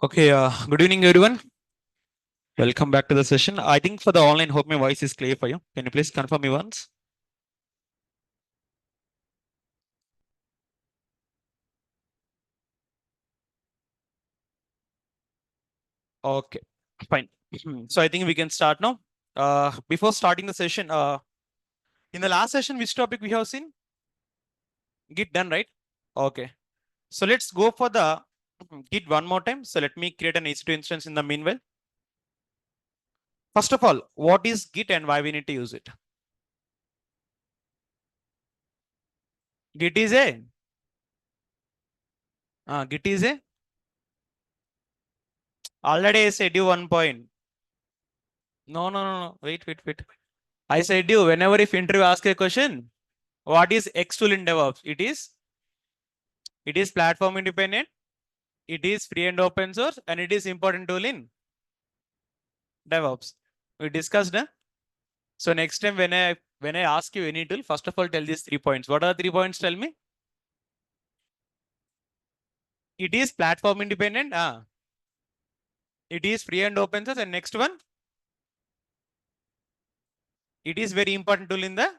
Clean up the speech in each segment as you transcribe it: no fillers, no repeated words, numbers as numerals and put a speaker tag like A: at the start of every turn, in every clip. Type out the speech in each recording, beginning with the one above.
A: Okay, good evening, everyone. Welcome back to the session. I think for the online, hope my voice is clear for you. Can you please confirm me once? Okay, fine. So I think we can start now. Before starting the session, in the last session, which topic we have seen? Git done, right? Okay. So let's go for the Git one more time. So let me create an EC2 instance in the meanwhile. First of all, what is Git and why we need to use it? Git is a Git is a already I said you one point. No. Wait. I said you whenever if interview ask a question, what is X tool in DevOps? It is platform independent, it is free and open source, and it is important tool in DevOps. We discussed. So next time when I ask you any tool, first of all tell these 3 points. What are the 3 points? Tell me. It is platform independent. It is free and open source, and next one, it is very important tool in the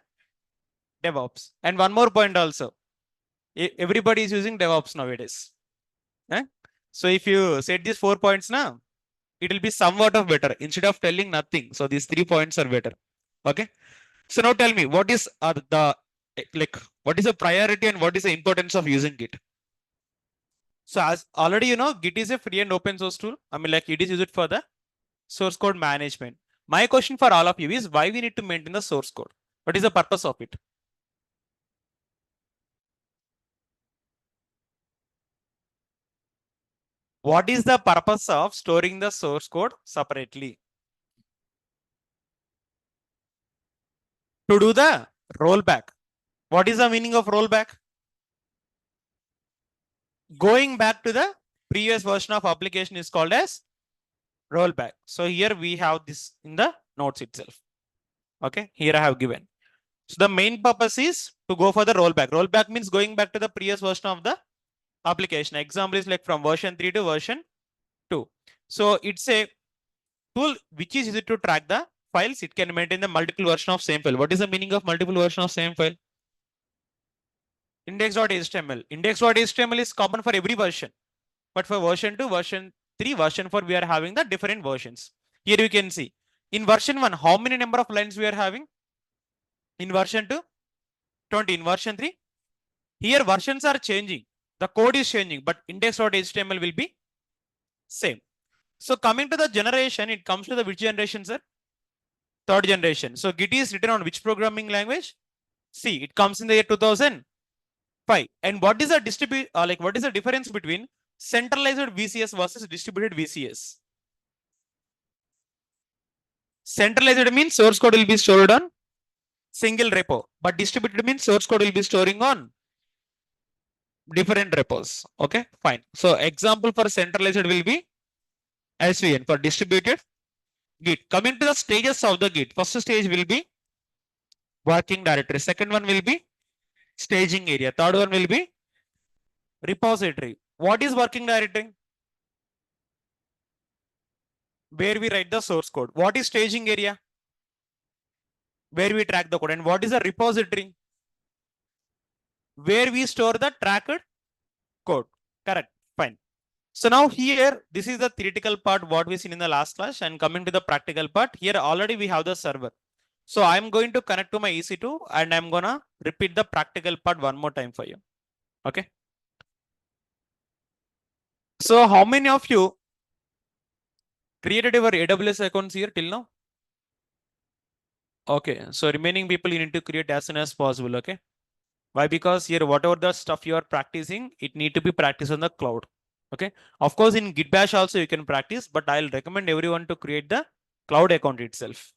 A: DevOps. And one more point also. Everybody is using DevOps nowadays. So if you set these 4 points now, it will be somewhat of better instead of telling nothing. So these 3 points are better. Okay. So now tell me what is what is the priority and what is the importance of using Git? So as already you know, Git is a free and open source tool. I mean, like it is used for the source code management. My question for all of you is why we need to maintain the source code? What is the purpose of it? What is the purpose of storing the source code separately? To do the rollback. What is the meaning of rollback? Going back to the previous version of application is called as rollback. So here we have this in the notes itself. Okay, here I have given. So the main purpose is to go for the rollback. Rollback means going back to the previous version of the application. Example is like from version 3 to version 2. So it's a tool which is used to track the files. It can maintain the multiple version of same file. What is the meaning of multiple version of same file? Index.html. Index.html is common for every version. But for version 2, version 3, version 4, we are having the different versions. Here you can see. In version 1, how many number of lines we are having? In version 2, 20. In version 3, here versions are changing. The code is changing, but index.html will be same. So coming to the generation, it comes to the which generation, sir? Third generation. So Git is written on which programming language? C. It comes in the year 2005. And what is the what is the difference between centralized VCS versus distributed VCS? Centralized means source code will be stored on single repo, but distributed means source code will be storing on different repos. Okay, fine. So example for centralized will be SVN. For distributed, Git. Coming to the stages of the Git, first stage will be working directory. Second one will be staging area. Third one will be repository. What is working directory? Where we write the source code. What is staging area? Where we track the code. And what is the repository? Where we store the tracked code. Correct. Fine. So now here, this is the theoretical part, what we seen in the last class, and coming to the practical part, here already we have the server. So I'm going to connect to my EC2 and I'm gonna repeat the practical part one more time for you. Okay. So how many of you created your AWS accounts here till now? Okay. So remaining people you need to create as soon as possible. Okay. Why? Because here, whatever the stuff you are practicing, it need to be practiced on the cloud. Okay. Of course, in Git Bash also you can practice, but I'll recommend everyone to create the cloud account itself.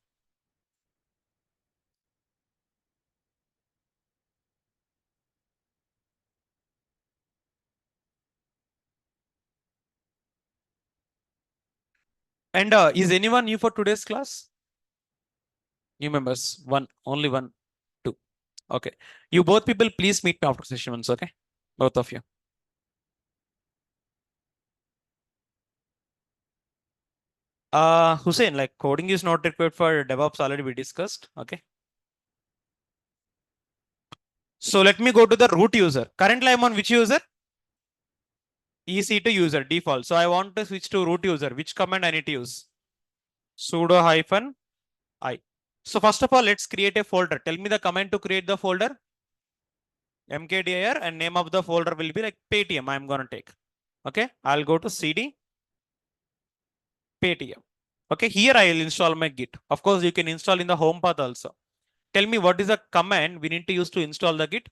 A: And is anyone new for today's class? New members, one, only one, two. Okay. You both people, please meet me after session once. Okay. Both of you. Hussein, like coding is not required for DevOps, already we discussed. Okay. So let me go to the root user. Currently I'm on which user? EC2 user default. So I want to switch to root user. Which command I need to use? Sudo hyphen I. So first of all, let's create a folder. Tell me the command to create the folder. mkdir, and name of the folder will be like Paytm. I'm going to take. Okay. I'll go to CD Paytm. Okay. Here I will install my Git. Of course, you can install in the home path also. Tell me what is the command we need to use to install the Git.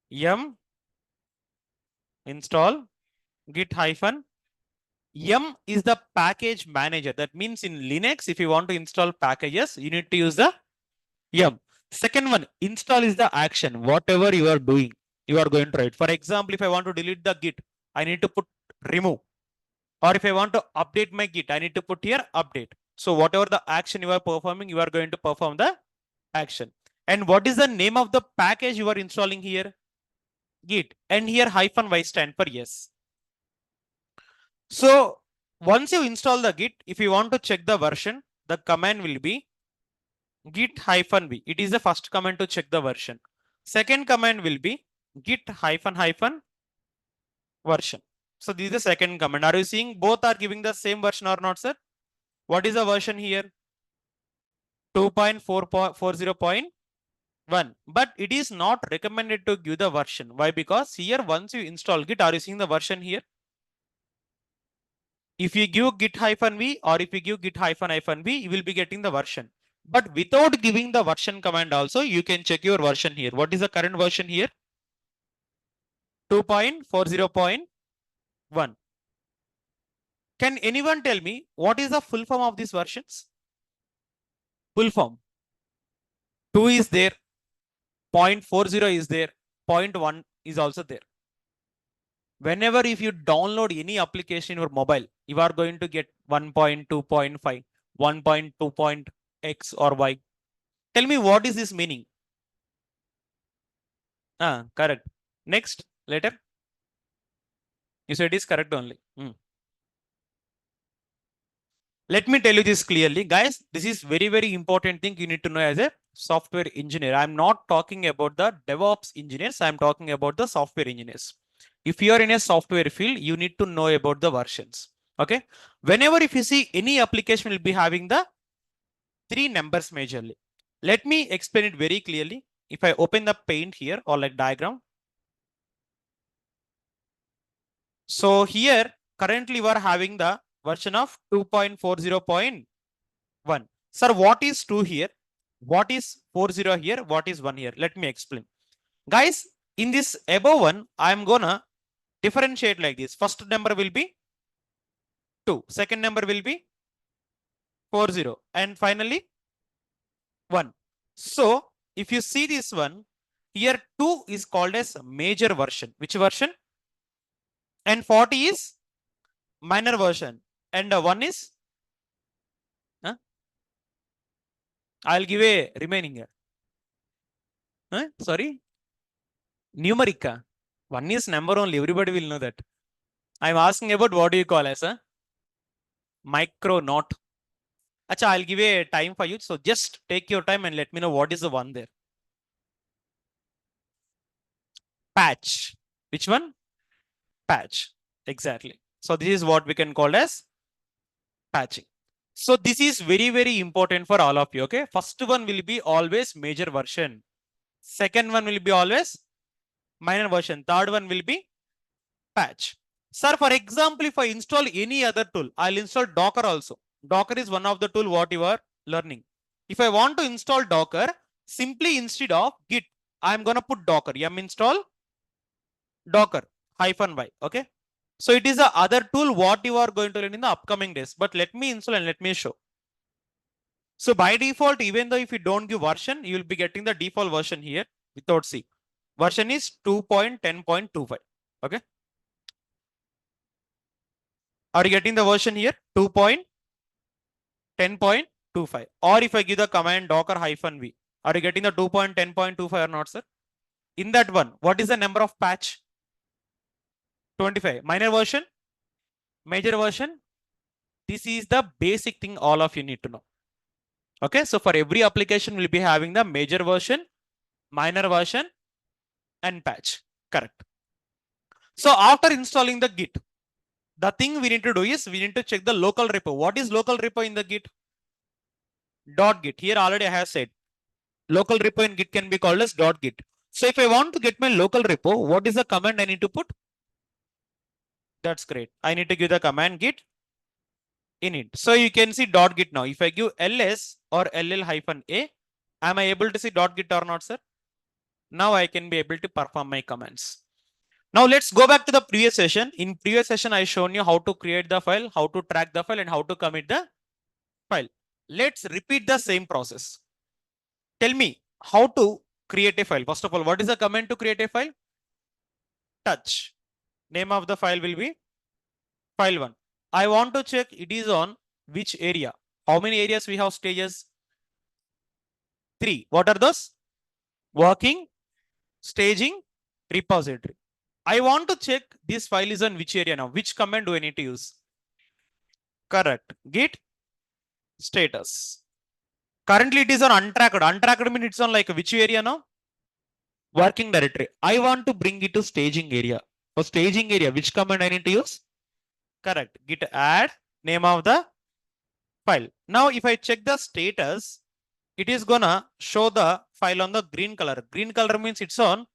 A: Yum install git hyphen. Yum is the package manager. That means in Linux, if you want to install packages, you need to use the yum. Second one, install is the action. Whatever you are doing, you are going to write. For example, if I want to delete the Git, I need to put remove. Or if I want to update my Git, I need to put here update. So whatever the action you are performing, you are going to perform the action. And what is the name of the package you are installing here? Git. And here hyphen y stand for yes. So once you install the Git, if you want to check the version, the command will be git hyphen v. It is the first command to check the version. Second command will be git hyphen hyphen version. So this is the second command. Are you seeing both are giving the same version or not, sir? What is the version here? 2.4.40.1. But it is not recommended to give the version. Why? Because here once you install Git, are you seeing the version here? If you give git hyphen v or if you give git hyphen v, you will be getting the version. But without giving the version command also, you can check your version here. What is the current version here? 2.40.1. Can anyone tell me what is the full form of these versions? Full form. 2 is there. 0.40 is there. 0.1 is also there. Whenever if you download any application in your mobile, you are going to get 1.2.5, 1.2.x or y. Tell me what is this meaning? Correct. Next, later. You said it is correct only. Let me tell you this clearly, guys. This is very, very important thing you need to know as a software engineer. I'm not talking about the DevOps engineers. I'm talking about the software engineers. If you are in a software field, you need to know about the versions. Okay. Whenever if you see any application will be having the 3 numbers majorly. Let me explain it very clearly. If I open the paint here or like diagram. So here currently we are having the version of 2.40.1. Sir, what is 2 here? What is 40 here? What is 1 here? Let me explain. Guys, in this above one, I'm gonna differentiate like this. First number will be 2. Second number will be 40. And finally 1. So if you see this one, here 2 is called as major version. Which version? And 40 is minor version. And 1 is I'll give a remaining here. Sorry. Numerica. 1 is number only. Everybody will know that. I'm asking about what do you call as a micro not. Acha, I'll give a time for you. So just take your time and let me know what is the one there. Patch. Which one? Patch. Exactly. So this is what we can call as patching. So this is very, very important for all of you. Okay. First one will be always major version. Second one will be always minor version. Third one will be patch. Sir, for example, if I install any other tool, I'll install Docker also. Docker is one of the tool what you are learning. If I want to install Docker, simply instead of Git, I'm gonna put Docker. Yum install Docker -y. Okay. So it is the other tool what you are going to learn in the upcoming days. But let me install and let me show. So by default, even though if you don't give version, you will be getting the default version here without C. Version is 2.10.25. Okay. Are you getting the version here? 2.10.25. Or if I give the command docker -v, are you getting the 2.10.25 or not, sir? In that one, what is the number of patch? 25. Minor version? Major version? This is the basic thing all of you need to know. Okay, so for every application, we'll be having the major version, minor version, and patch. Correct. So after installing the Git, the thing we need to do is we need to check the local repo. What is local repo in the Git? .git. Here already I have said local repo in Git can be called as .git. So if I want to get my local repo, what is the command I need to put? That's great. I need to give the command git init. So you can see .git now. If I give ls or ll-a, am I able to see .git or not, sir? Now I can be able to perform my commands. Now let's go back to the previous session. In previous session, I shown you how to create the file, how to track the file, and how to commit the file. Let's repeat the same process. Tell me how to create a file. First of all, what is the command to create a file? Touch. Name of the file will be file1. I want to check it is on which area. How many areas we have stages? 3. What are those? Working, staging, repository. I want to check this file is on which area now. Which command do I need to use? Correct. Git status. Currently it is on untracked. Untracked means it's on like which area now? Working directory. I want to bring it to staging area. For staging area, which command I need to use? Correct. Git add name of the file. Now if I check the status, it is gonna show the file on the green color. Green color means it's on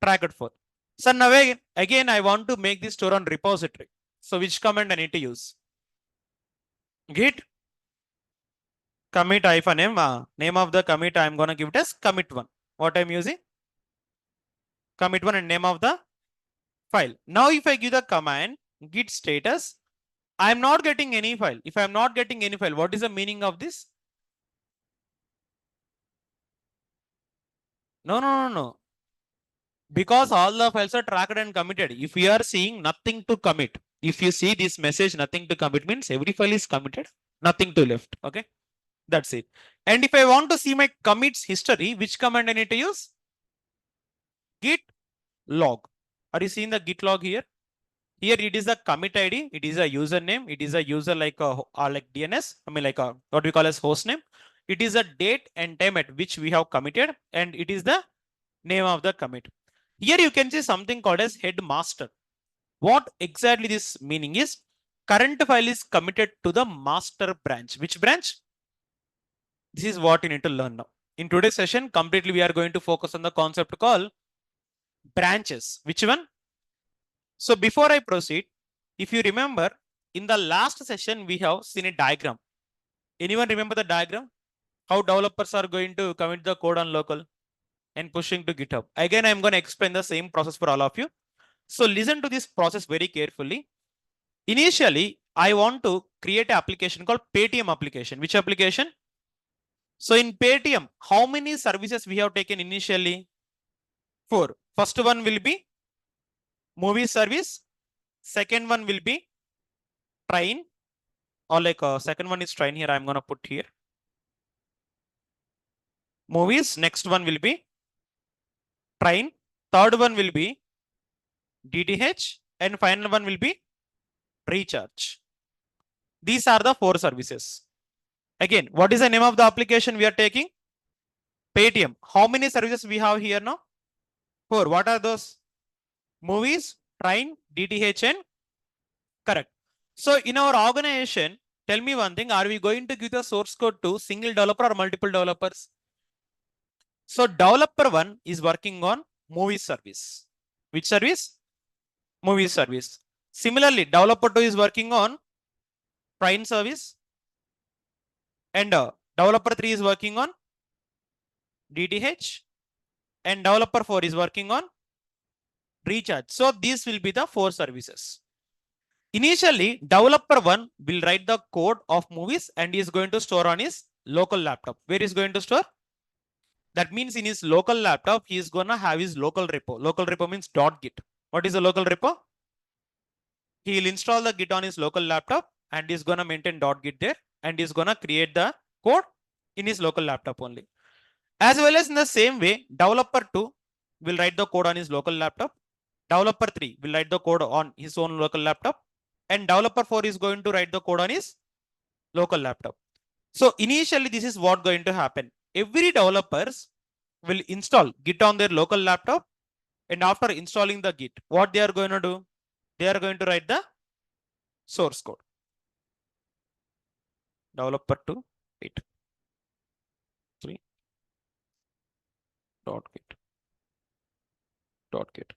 A: tracked for. So now again I want to make this store on repository. So which command I need to use? Git commit -m. Name of the commit I'm gonna give it as commit1. What I'm using? Commit1 and name of the file. Now if I give the command git status, I'm not getting any file. If I'm not getting any file, what is the meaning of this? No. Because all the files are tracked and committed. If we are seeing nothing to commit, if you see this message, nothing to commit means every file is committed, nothing to left. Okay, that's it. And if I want to see my commits history, which command I need to use? Git log. Are you seeing the git log here? Here it is a commit ID. It is a username. It is a user like DNS. I mean like what we call as host name. It is a date and time at which we have committed, and it is the name of the commit. Here you can see something called as headmaster. What exactly this meaning is? Current file is committed to the master branch. Which branch? This is what you need to learn now. In today's session, completely we are going to focus on the concept called branches. Which one? So before I proceed, if you remember, in the last session, we have seen a diagram. Anyone remember the diagram? How developers are going to commit the code on local and pushing to GitHub. Again, I'm going to explain the same process for all of you. So listen to this process very carefully. Initially, I want to create an application called Paytm application. Which application? So in Paytm, how many services we have taken initially? 4. First one will be movie service. Second one will be train, or like second one is train. Here I'm going to put here movies. Next one will be train. Third one will be DTH, and final one will be recharge. These are the 4 services. Again, what is the name of the application we are taking? Paytm. How many services we have here now? 4. What are those? Movies, train, DTH, and correct. So in our organization, tell me one thing, are we going to give the source code to single developer or multiple developers? So developer 1 is working on movie service. Which service? Movie service. Similarly, developer 2 is working on train service, and developer 3 is working on DTH, and developer 4 is working on recharge. So these will be the 4 services. Initially, developer 1 will write the code of movies and is going to store on his local laptop. Where is going to store? That means in his local laptop, he is going to have his local repo. Local repo means .git. What is the local repo? He will install the Git on his local laptop and is going to maintain .git there, and is going to create the code in his local laptop only. As well as in the same way, developer 2 will write the code on his local laptop. Developer 3 will write the code on his own local laptop. and developer 4 is going to write the code on his local laptop. So initially, this is what going to happen. Every developers will install Git on their local laptop, and after installing the Git, what they are going to do? They are going to write the source code. Developer 2, 8, 3, dot git.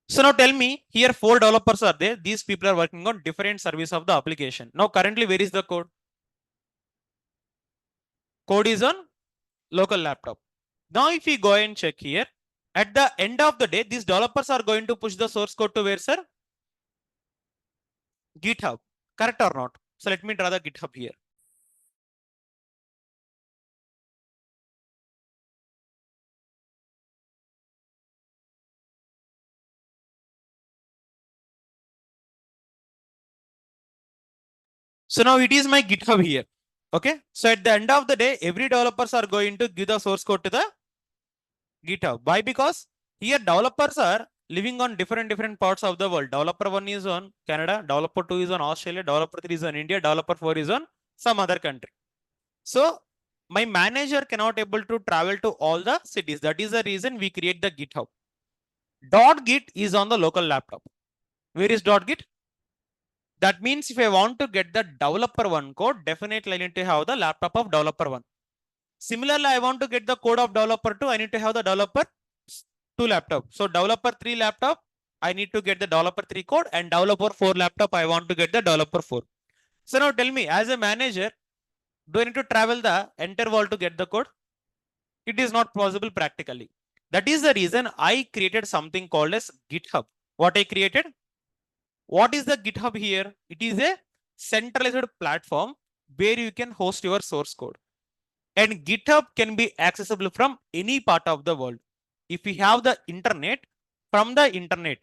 A: So now tell me, here 4 developers are there. These people are working on different service of the application. Now currently, where is the code? Code is on local laptop. Now if we go and check here, at the end of the day, these developers are going to push the source code to where, sir? GitHub. Correct or not? So let me draw the GitHub here. So now it is my GitHub here. Okay. So at the end of the day, every developers are going to give the source code to the GitHub. Why? Because here developers are living on different parts of the world. Developer 1 is on Canada, developer 2 is on Australia, developer 3 is on India, developer 4 is on some other country. So my manager cannot able to travel to all the cities. That is the reason we create the GitHub. .git is on the local laptop. Where is .git? That means if I want to get the developer 1 code, definitely I need to have the laptop of developer 1. Similarly, I want to get the code of developer 2, I need to have the developer 2 laptop. So developer 3 laptop, I need to get the developer 3 code, and developer 4 laptop, I want to get the developer 4. So now tell me, as a manager, do I need to travel the entire world to get the code? It is not possible practically. That is the reason I created something called as GitHub. What I created? What is the GitHub here? It is a centralized platform where you can host your source code. And GitHub can be accessible from any part of the world. If we have the internet, from the internet,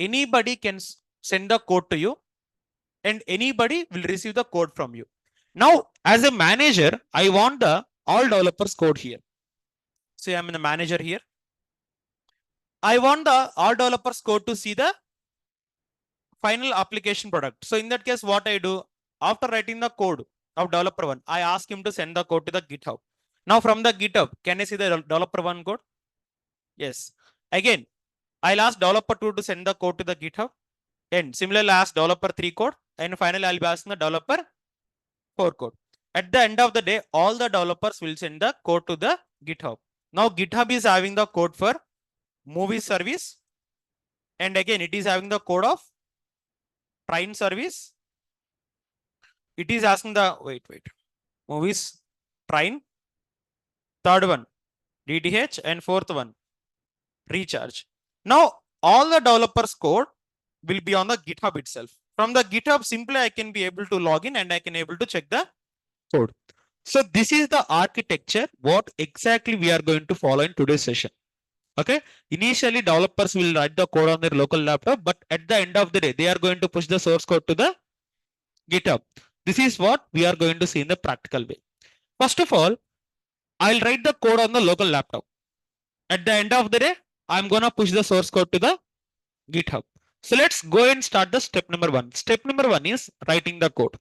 A: anybody can send the code to you and anybody will receive the code from you. Now, as a manager, I want the all developers code here. So I'm in the manager here. I want the all developers code to see the final application product. So in that case, what I do, after writing the code of developer 1, I ask him to send the code to the GitHub. Now from the GitHub, can I see the developer 1 code? Yes. Again, I'll ask developer 2 to send the code to the GitHub. And similarly, I'll ask developer 3 code. And finally, I'll be asking the developer 4 code. At the end of the day, all the developers will send the code to the GitHub. Now GitHub is having the code for movie service. And again, it is having the code of train service. It is asking the, wait, movies, train. Third one, DTH, and fourth one, recharge. Now, all the developers code will be on the GitHub itself. From the GitHub, simply I can be able to log in and I can able to check the code. So this is the architecture, what exactly we are going to follow in today's session. Okay. Initially, developers will write the code on their local laptop, but at the end of the day, they are going to push the source code to the GitHub. This is what we are going to see in the practical way. First of all, I'll write the code on the local laptop. At the end of the day, I'm going to push the source code to the GitHub. So let's go and start the step number 1. Step number 1 is writing the code.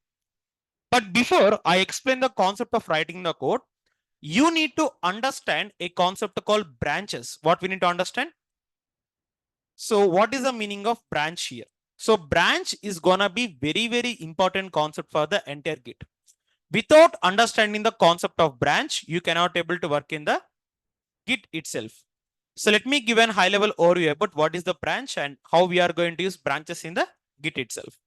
A: But before I explain the concept of writing the code, you need to understand a concept called branches. What we need to understand? So what is the meaning of branch here? So branch is gonna be very important concept for the entire Git. Without understanding the concept of branch, you cannot able to work in the Git itself. So let me give a high level overview about what is the branch and how we are going to use branches in the Git itself.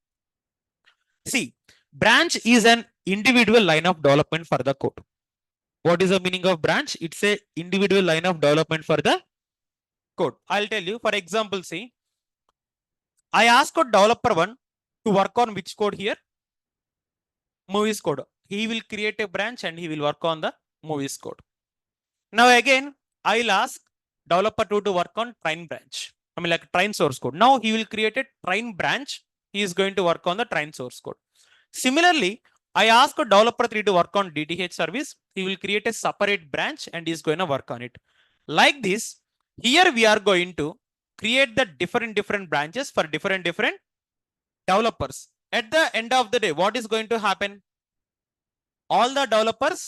A: See, branch is an individual line of development for the code. What is the meaning of branch? It's a individual line of development for the code. I'll tell you, for example, see, I asked developer 1 to work on which code here? Movies code. He will create a branch and he will work on the movies code. Now again, I'll ask developer 2 to work on train branch. I mean like train source code. Now he will create a train branch. He is going to work on the train source code. Similarly, I ask developer 3 to work on DTH service. He will create a separate branch and is going to work on it. Like this, here we are going to create the different branches for different developers. At the end of the day, what is going to happen? All the developers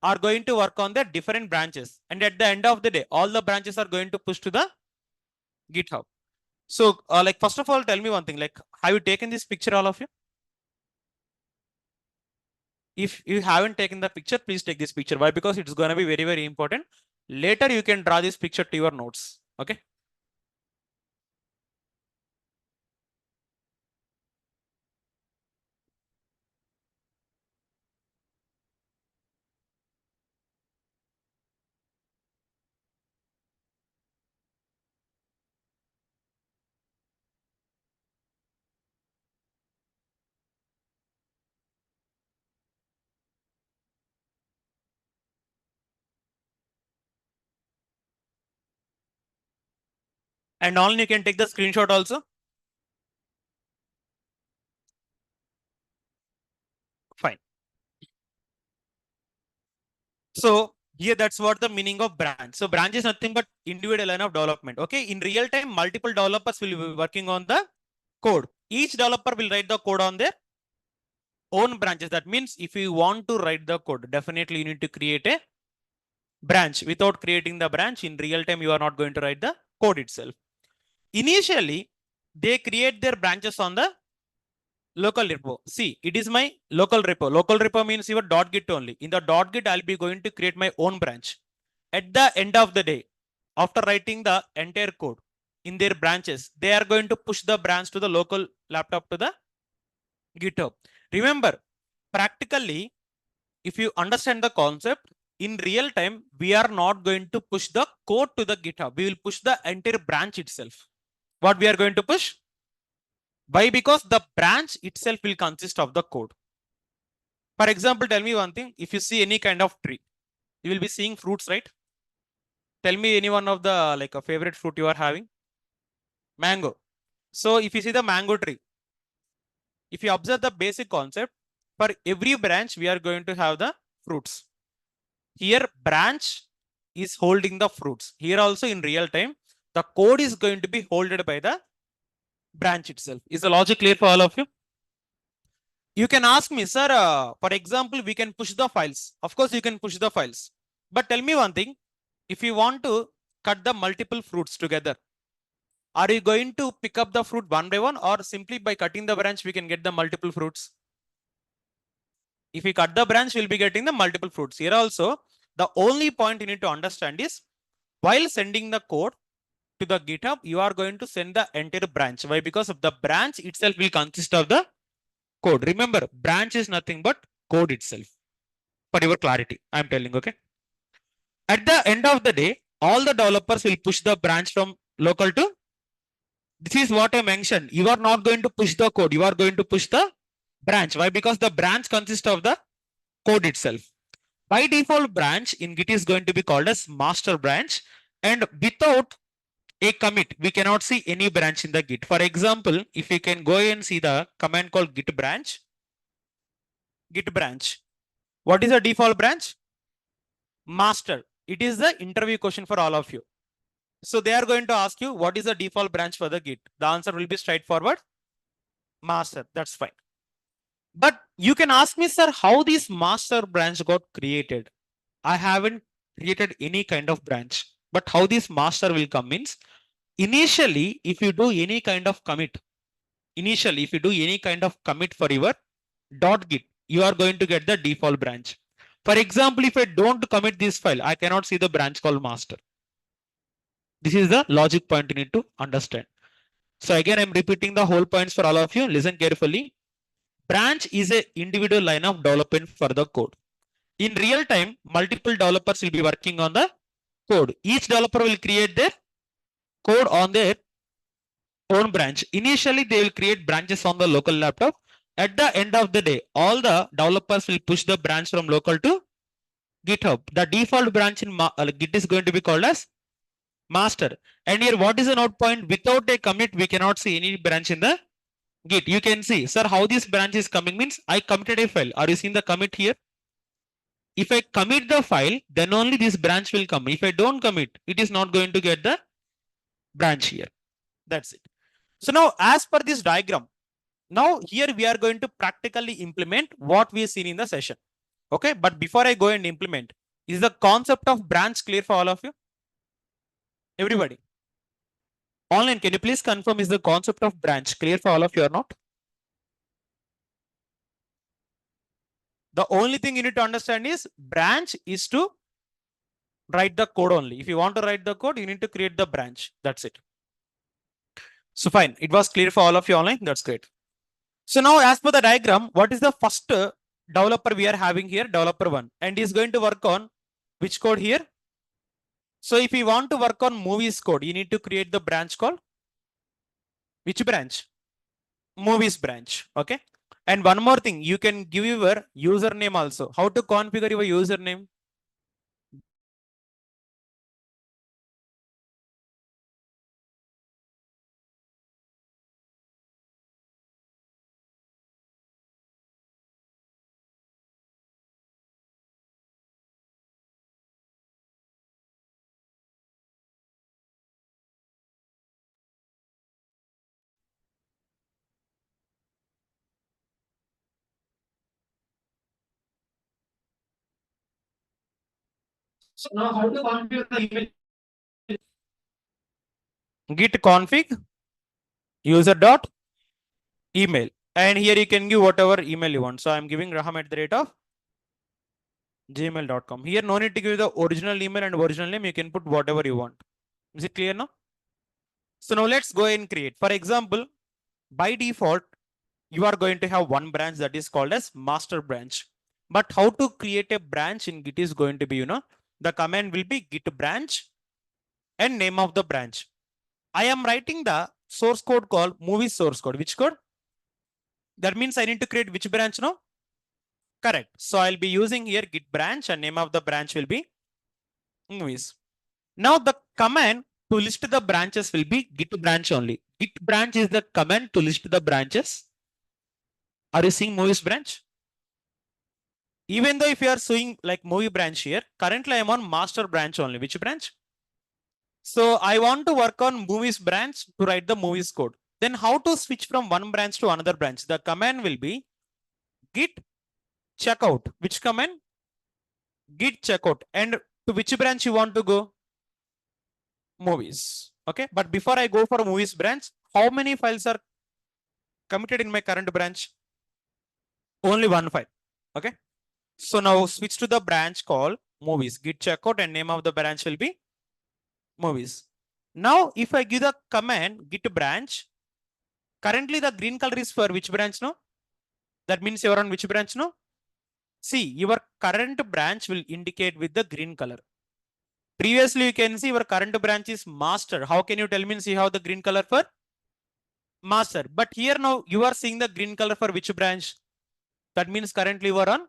A: are going to work on the different branches. And at the end of the day, all the branches are going to push to the GitHub. So like, first of all, tell me one thing, like, have you taken this picture, all of you? If you haven't taken the picture, please take this picture. Why? Because it's going to be very, very important. Later, you can draw this picture to your notes. Okay. And all you can take the screenshot also. Fine. So here, that's what the meaning of branch. So branch is nothing but individual line of development. Okay. In real time, multiple developers will be working on the code. Each developer will write the code on their own branches. That means if you want to write the code, definitely you need to create a branch. Without creating the branch in real time, you are not going to write the code itself. Initially, they create their branches on the local repo. See, it is my local repo. Local repo means your .git only. In the .git, I'll be going to create my own branch. At the end of the day, after writing the entire code in their branches, they are going to push the branch to the local laptop to the GitHub. Remember, practically, if you understand the concept, in real time, we are not going to push the code to the GitHub. We will push the entire branch itself. What we are going to push? Why? Because the branch itself will consist of the code. For example, tell me one thing. If you see any kind of tree, you will be seeing fruits, right? Tell me any one of the like a favorite fruit you are having. Mango. So if you see the mango tree, if you observe the basic concept, for every branch, we are going to have the fruits. Here, branch is holding the fruits. Here also in real time, the code is going to be holded by the branch itself. Is the logic clear for all of you? You can ask me, sir, for example, we can push the files. Of course, you can push the files. But tell me one thing, if you want to cut the multiple fruits together, are you going to pick up the fruit one by one, or simply by cutting the branch, we can get the multiple fruits? If we cut the branch, we'll be getting the multiple fruits. Here also, the only point you need to understand is, while sending the code to the GitHub, you are going to send the entire branch. Why? Because of the branch itself will consist of the code. Remember, branch is nothing but code itself. For your clarity, I'm telling, okay? At the end of the day, all the developers will push the branch from local to. This is what I mentioned. You are not going to push the code. You are going to push the branch. Why? Because the branch consists of the code itself. By default, branch in Git is going to be called as master branch. And without a commit, we cannot see any branch in the Git. For example, if you can go and see the command called git branch. Git branch. What is the default branch? Master. It is the interview question for all of you. So they are going to ask you, what is the default branch for the Git? The answer will be straightforward. Master. That's fine. But you can ask me, sir, how this master branch got created? I haven't created any kind of branch. But how this master will come means, initially, if you do any kind of commit, for your .git, you are going to get the default branch. For example, if I don't commit this file, I cannot see the branch called master. This is the logic point you need to understand. So again, I'm repeating the whole points for all of you. Listen carefully. Branch is an individual line of development for the code. In real time, multiple developers will be working on the code. Each developer will create their code on their own branch. Initially, they will create branches on the local laptop. At the end of the day, all the developers will push the branch from local to GitHub. The default branch in Git is going to be called as master. And here, what is the note point? Without a commit, we cannot see any branch in the Git. You can see, sir, how this branch is coming means I committed a file. Are you seeing the commit here? If I commit the file, then only this branch will come. If I don't commit, it is not going to get the branch here. That's it. So now, as per this diagram, Now here we are going to practically implement what we have seen in the session. Okay, but before I go and implement, is the concept of branch clear for all of you? Everybody. Online, can you please confirm is the concept of branch clear for all of you or not? The only thing you need to understand is branch is to write the code only. If you want to write the code, you need to create the branch. That's it. So fine. It was clear for all of you online. That's great. So now as per the diagram, what is the first developer we are having here? Developer one. And is going to work on which code here? So if you want to work on movies code, you need to create the branch called which branch? Movies branch. Okay. And one more thing, you can give your username also. How to configure your username? So now how to configure the email? Git config user dot email. And here you can give whatever email you want. So I'm giving raham at the rate of gmail.com. Here no need to give the original email and original name. You can put whatever you want. Is it clear now? So now let's go and create. For example, by default, you are going to have one branch that is called as master branch. But how to create a branch in Git is going to be, the command will be git branch and name of the branch. I am writing the source code called movie source code. Which code? That means I need to create which branch now? Correct. So I'll be using here git branch and name of the branch will be movies. Now the command to list the branches will be git branch only. Git branch is the command to list the branches. Are you seeing movies branch? Even though if you are seeing like movie branch here, currently I'm on master branch only. Which branch? So I want to work on movies branch to write the movies code. Then how to switch from one branch to another branch? The command will be git checkout. Which command? Git checkout. And to which branch you want to go? Movies. Okay. But before I go for movies branch, how many files are committed in my current branch? Only one file. Okay. So now switch to the branch called movies. Git checkout and name of the branch will be movies. Now, if I give the command git branch, currently the green color is for which branch now? That means you are on which branch now? See, your current branch will indicate with the green color. Previously, you can see your current branch is master. How can you tell me see how the green color for master? But here now you are seeing the green color for which branch? That means currently you are on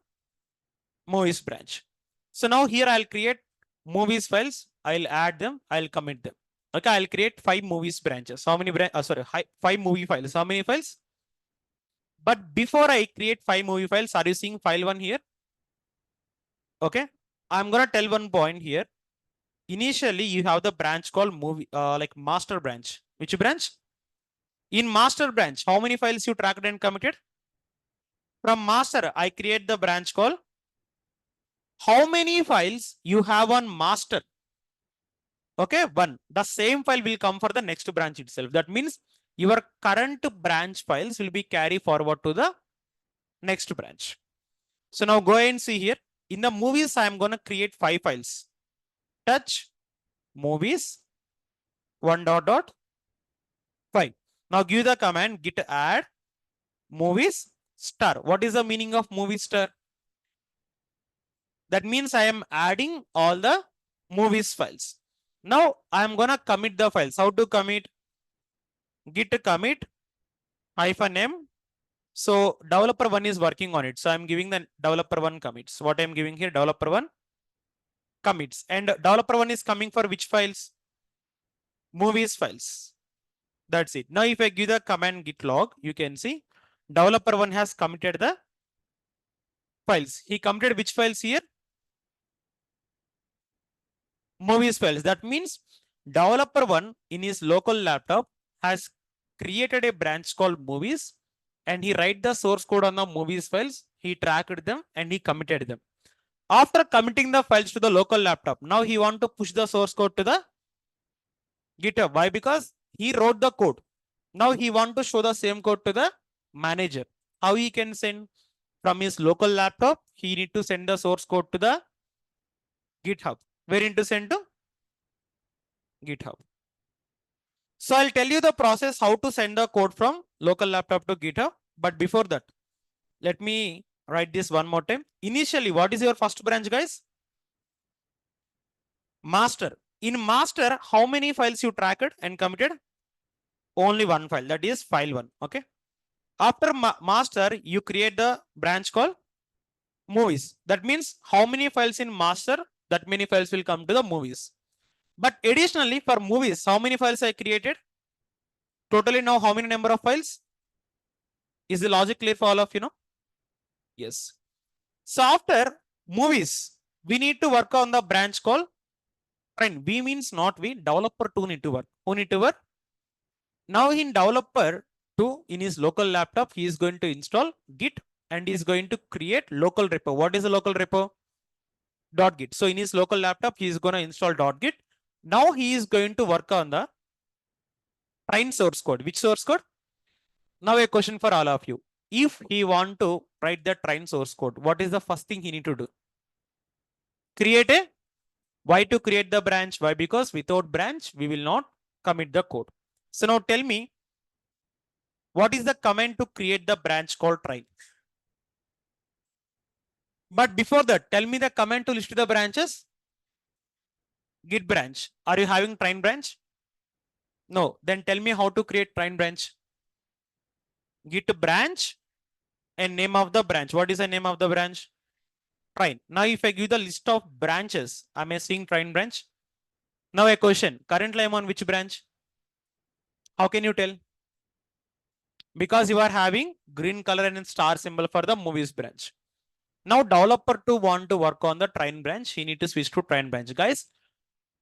A: movies branch. So now here I'll create movies files. I'll add them. I'll commit them. Okay, I'll create 5 movies branches. How many sorry, 5 movie files. How many files? But before I create 5 movie files, are you seeing file 1 here? Okay, I'm gonna tell one point here. Initially, you have the branch called movie, like master branch. Which branch? In master branch, how many files you tracked and committed? From master, I create the branch called how many files you have on master. Okay, 1. The same file will come for the next branch itself. That means your current branch files will be carried forward to the next branch. So now go and see here. In the movies, I am going to create 5 files. Touch movies 1 dot dot 5. Now give the command git add movies star. What is the meaning of movie star? That means I am adding all the movies files. Now I am gonna commit the files. How to commit? Git commit -m. So developer 1 is working on it. So I'm giving the developer 1 commits. What I'm giving here, developer 1 commits. And developer 1 is coming for which files? Movies files. That's it. Now if I give the command git log, you can see developer 1 has committed the files. He committed which files here? Movies files. That means developer 1 in his local laptop has created a branch called movies and he write the source code on the movies files. He tracked them and he committed them. After committing the files to the local laptop, now he want to push the source code to the GitHub. Why? Because he wrote the code. Now he want to show the same code to the manager. How he can send from his local laptop? He need to send the source code to the GitHub. Where need to send to? GitHub. So I'll tell you the process how to send the code from local laptop to GitHub. But before that, let me write this one more time. Initially, what is your first branch, guys? Master. In master, how many files you tracked and committed? Only one file, that is file one. Okay. After master, you create the branch called movies. That means how many files in master, that many files will come to the movies. But additionally, for movies, how many files I created? Totally now, how many number of files? Is the logic clear for all of you know? Yes. So after movies, we need to work on the branch called train. We means not we, developer 2 need to work. Who need to work? Now in developer 2, in his local laptop, he is going to install Git and he is going to create local repo. What is the local repo? .git. So in his local laptop, he is going to install .git. Now he is going to work on the train source code. Which source code? Now a question for all of you. If he want to write the train source code, what is the first thing he need to do? Create a. Why to create the branch? Why? Because without branch, we will not commit the code. So now tell me, what is the command to create the branch called train? But before that, tell me the command to list the branches. Git branch. Are you having train branch? No. Then tell me how to create train branch. Git branch and name of the branch. What is the name of the branch? Train. Now if I give the list of branches, am I seeing train branch? Now a question. Currently I'm on which branch? How can you tell? Because you are having green color and star symbol for the movies branch. Now developer 2 want to work on the train branch. He need to switch to train branch. Guys,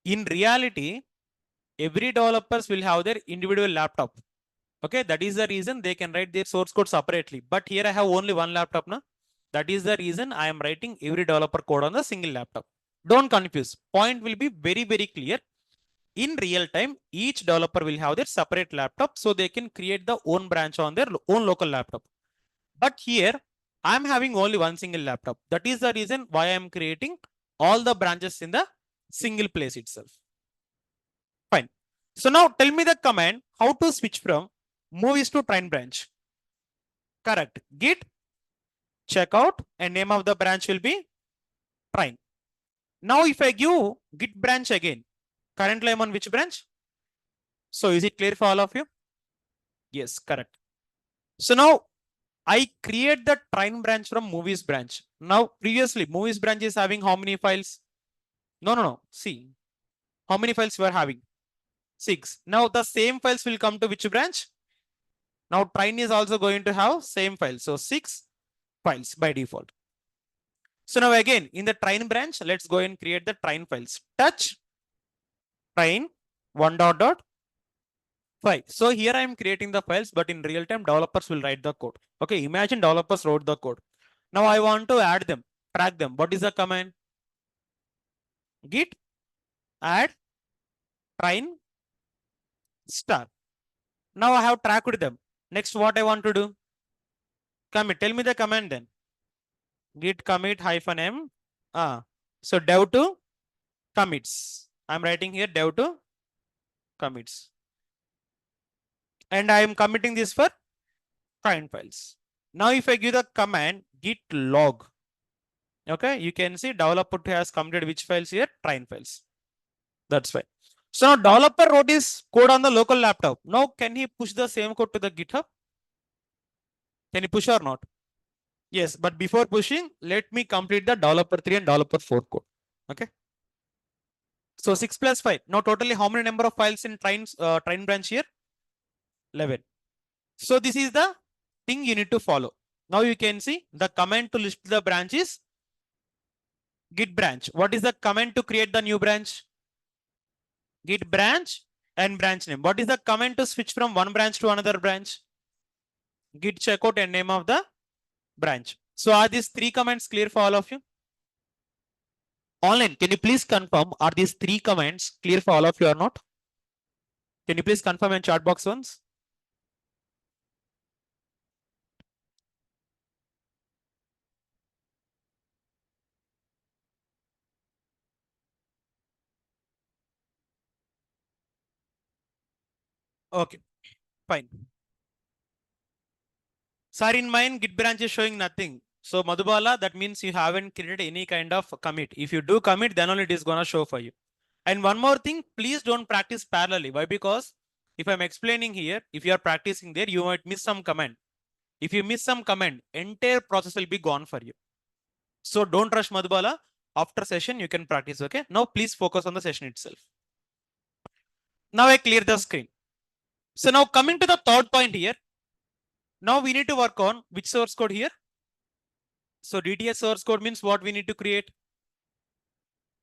A: in reality, every developers will have their individual laptop. Okay, that is the reason they can write their source code separately. But here I have only one laptop now. That is the reason I am writing every developer code on the single laptop. Don't confuse. Point will be very, very clear. In real time, each developer will have their separate laptop, so they can create the own branch on their own local laptop. But here, I'm having only one single laptop. That is the reason why I'm creating all the branches in the single place itself. Fine. So now tell me the command how to switch from movies to train branch. Correct. Git checkout and name of the branch will be train. Now if I give git branch again, currently I'm on which branch? So is it clear for all of you? Yes, correct. So now I create the train branch from movies branch. Now previously movies branch is having how many files? No. See, how many files you are having? 6. Now the same files will come to which branch? Now train is also going to have same file. So 6 files by default. So now again in the train branch, let's go and create the train files. Touch train 1.5. So here I am creating the files, but in real time developers will write the code. Okay, imagine developers wrote the code. Now I want to add them, track them. What is the command? Git add train star. Now I have tracked them. Next, what I want to do? Commit. Tell me the command then. Git commit -m. So dev to commits. I'm writing here dev to commits. And I am committing this for train files. Now if I give the command git log, okay, you can see developer has committed which files here? Train files. That's fine. So now developer wrote his code on the local laptop. Now can he push the same code to the GitHub? Can he push or not? Yes, but before pushing, let me complete the developer 3 and developer 4 code. Okay. So 6 plus 5. Now totally how many number of files in train branch here? 11. So this is the thing you need to follow. Now you can see the command to list the branches. Git branch. What is the command to create the new branch? Git branch and branch name. What is the command to switch from one branch to another branch? git checkout and name of the branch. So are these three commands clear for all of you? Online, can you please confirm, are these three commands clear for all of you or not? Can you please confirm in chat box once? Okay, fine. Sir, in mine, Git branch is showing nothing. So Madhubala, that means you haven't created any kind of commit. If you do commit, then only it is gonna show for you. And one more thing, please don't practice parallelly. Why? Because if I'm explaining here, if you are practicing there, you might miss some command. If you miss some command, entire process will be gone for you. So don't rush Madhubala. After session, you can practice. Okay. Now please focus on the session itself. Now I clear the screen. So now coming to the third point here. Now we need to work on which source code here. So DTH source code means what we need to create?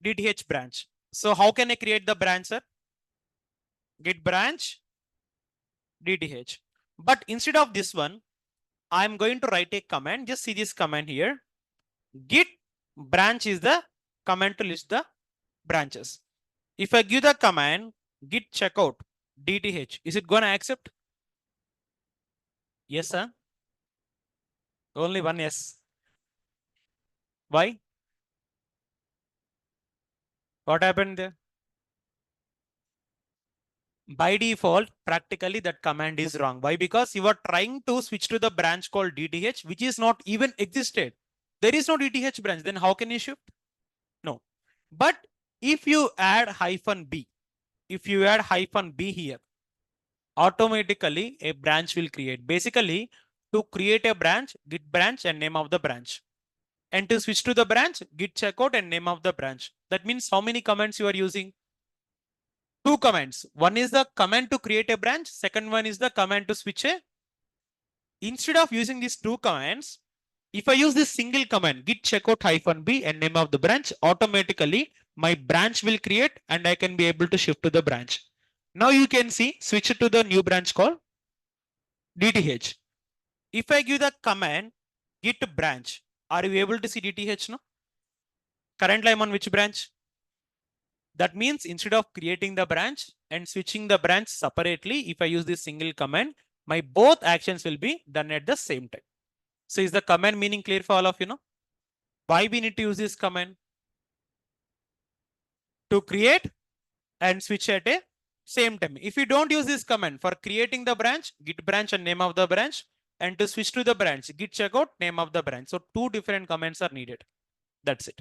A: DTH branch. So how can I create the branch, sir? Git branch DTH. But instead of this one, I'm going to write a command. Just see this command here. Git branch is the command to list the branches. If I give the command git checkout DTH, is it going to accept? Yes, sir. Only one yes. Why? What happened there? By default, practically that command is wrong. Why? Because you are trying to switch to the branch called DTH, which is not even existed. There is no DTH branch. Then how can you shift? No. But if you add -b, if you add -b here, automatically a branch will create. Basically, to create a branch, git branch and name of the branch. And to switch to the branch, git checkout and name of the branch. That means how many commands you are using? Two commands. One is the command to create a branch. Second one is the command to switch a. Instead of using these two commands, if I use this single command, git checkout -b and name of the branch, automatically my branch will create and I can be able to shift to the branch. Now you can see, switch it to the new branch called DTH. If I give the command git branch, are you able to see DTH now? Currently I'm on which branch? That means instead of creating the branch and switching the branch separately, if I use this single command, my both actions will be done at the same time. So is the command meaning clear for all of you know? Why we need to use this command? To create and switch at a same time. If you don't use this command for creating the branch, git branch and name of the branch, and to switch to the branch, git checkout, name of the branch. So two different commands are needed. That's it.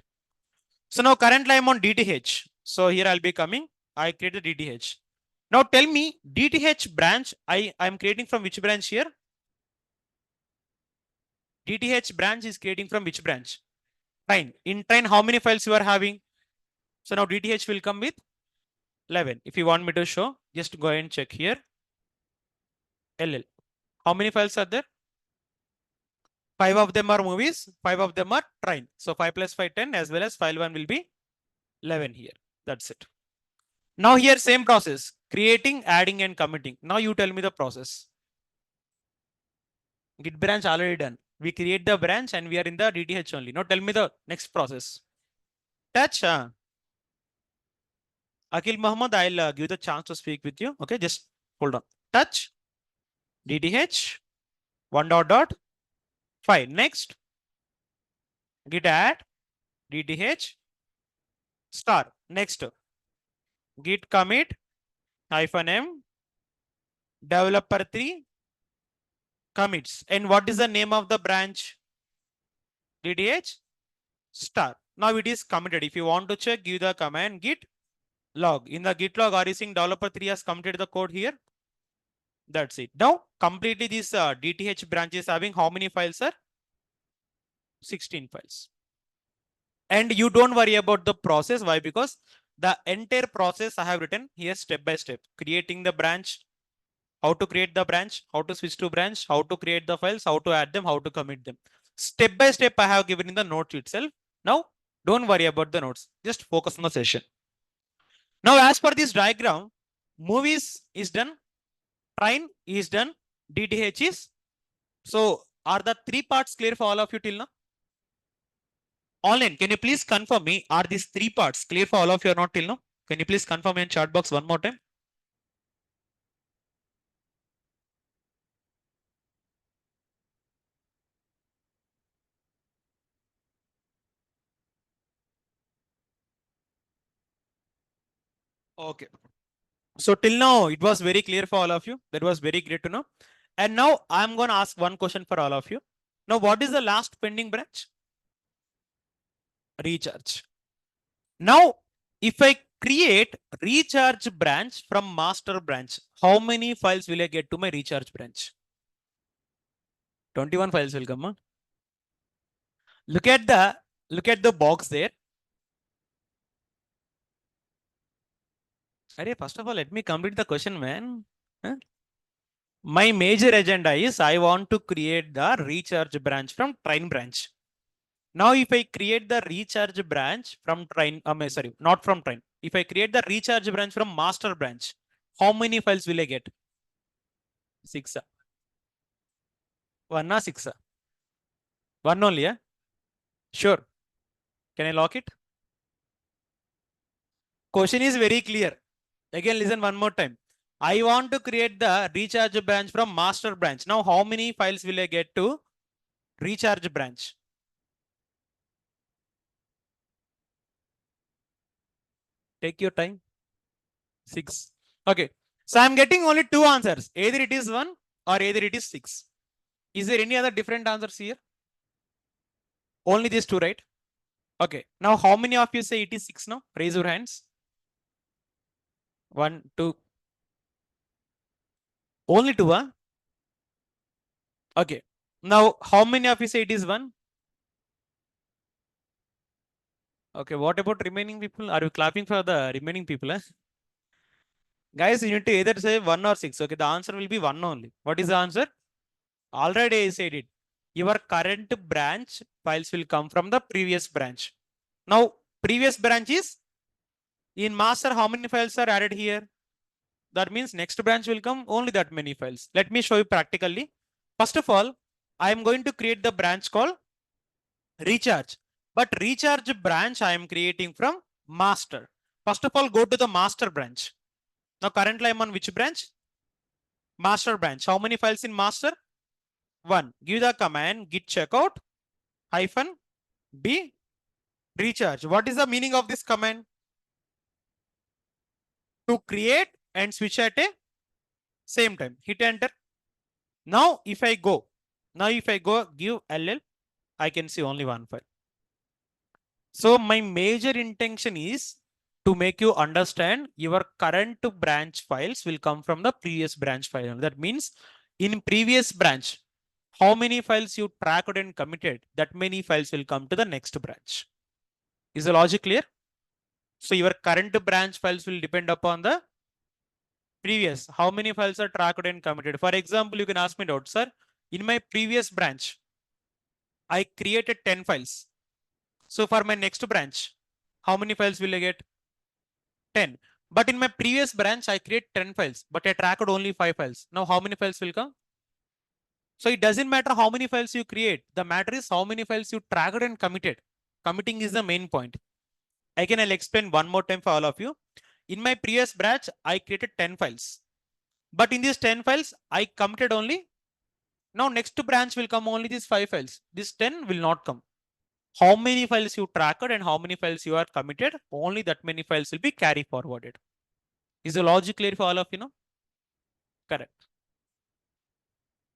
A: So now currently I'm on DTH. So here I'll be coming. I created DTH. Now tell me DTH branch I'm creating from which branch here? DTH branch is creating from which branch? Train. In train, how many files you are having? So now DTH will come with 11. If you want me to show, just go and check here. LL. How many files are there? 5 of them are movies, 5 of them are train. So 5 plus 5, 10, as well as file 1 will be 11 here. That's it. Now here same process, creating, adding and committing. Now you tell me the process. Git branch already done. We create the branch and we are in the DTH only. Now tell me the next process. Touch. Akhil Muhammad, I'll give the chance to speak with you. Okay, just hold on. Touch, DTH, 1 dot dot, 5. Next, git add, DTH, star. Next, git commit, -m, developer 3, commits. And what is the name of the branch? DTH, star. Now it is committed. If you want to check, give the command git log. In the git log, are you seeing developer 3 has committed the code here? That's it. Now, completely this DTH branch is having how many files, sir? 16 files. And you don't worry about the process. Why? Because the entire process I have written here step by step. Creating the branch, how to create the branch, how to switch to branch, how to create the files, how to add them, how to commit them. Step by step I have given in the notes itself. Now, don't worry about the notes. Just focus on the session. Now, as per this diagram, movies is done, train is done, DTH is So are the three parts clear for all of you till now? Online, can you please confirm me? Are these three parts clear for all of you or not till now? Can you please confirm in chat box one more time? Okay. So till now, it was very clear for all of you. That was very great to know. And now I'm going to ask one question for all of you. Now, what is the last pending branch? Recharge. Now, if I create recharge branch from master branch, how many files will I get to my recharge branch? 21 files will come. Huh? Look at the box there. Arey, first of all, let me complete the question, man. Huh? My major agenda is I want to create the recharge branch from train branch. Now, if I create the recharge branch from train, sorry, not from train. If I create the recharge branch from master branch, how many files will I get? 6. 1 or 6? 1 only, yeah? Sure. Can I lock it? Question is very clear. Again, listen one more time. I want to create the recharge branch from master branch. Now, how many files will I get to recharge branch? Take your time. 6. Okay. So I'm getting only 2 answers. Either it is 1 or either it is 6. Is there any other different answers here? Only these 2, right? Okay. Now, how many of you say it is 6 now? Raise your hands. 1, 2. Only 2, huh? Okay. Now, how many of you say it is 1? Okay. What about remaining people? Are you clapping for the remaining people? Guys, you need to either say 1 or 6. Okay. The answer will be 1 only. What is the answer? Already I said it. Your current branch files will come from the previous branch. Now, previous branch is in master. How many files are added here? That means next branch will come only that many files. Let me show you practically. First of all, I am going to create the branch called recharge. But recharge branch I am creating from master. First of all, go to the master branch. Now currently I'm on which branch? Master branch. How many files in master? 1. Give the command git checkout -b recharge. What is the meaning of this command? To create and switch at a same time. Hit enter. Now if I go give ll, I can see only one file. So my major intention is to make you understand your current branch files will come from the previous branch file. That means in previous branch, how many files you tracked and committed, that many files will come to the next branch. Is the logic clear? So your current branch files will depend upon the previous. How many files are tracked and committed? For example, you can ask me doubt, sir. In my previous branch, I created 10 files. So for my next branch, how many files will I get? 10. But in my previous branch, I create 10 files, but I tracked only 5 files. Now, how many files will come? So it doesn't matter how many files you create. The matter is how many files you tracked and committed. Committing is the main point. Again, I'll explain one more time for all of you. In my previous branch, I created 10 files. But in these 10 files, I committed only. Now, next branch will come only these 5 files. This 10 will not come. How many files you tracked and how many files you are committed, only that many files will be carry forwarded. Is the logic clear for all of you now? Correct.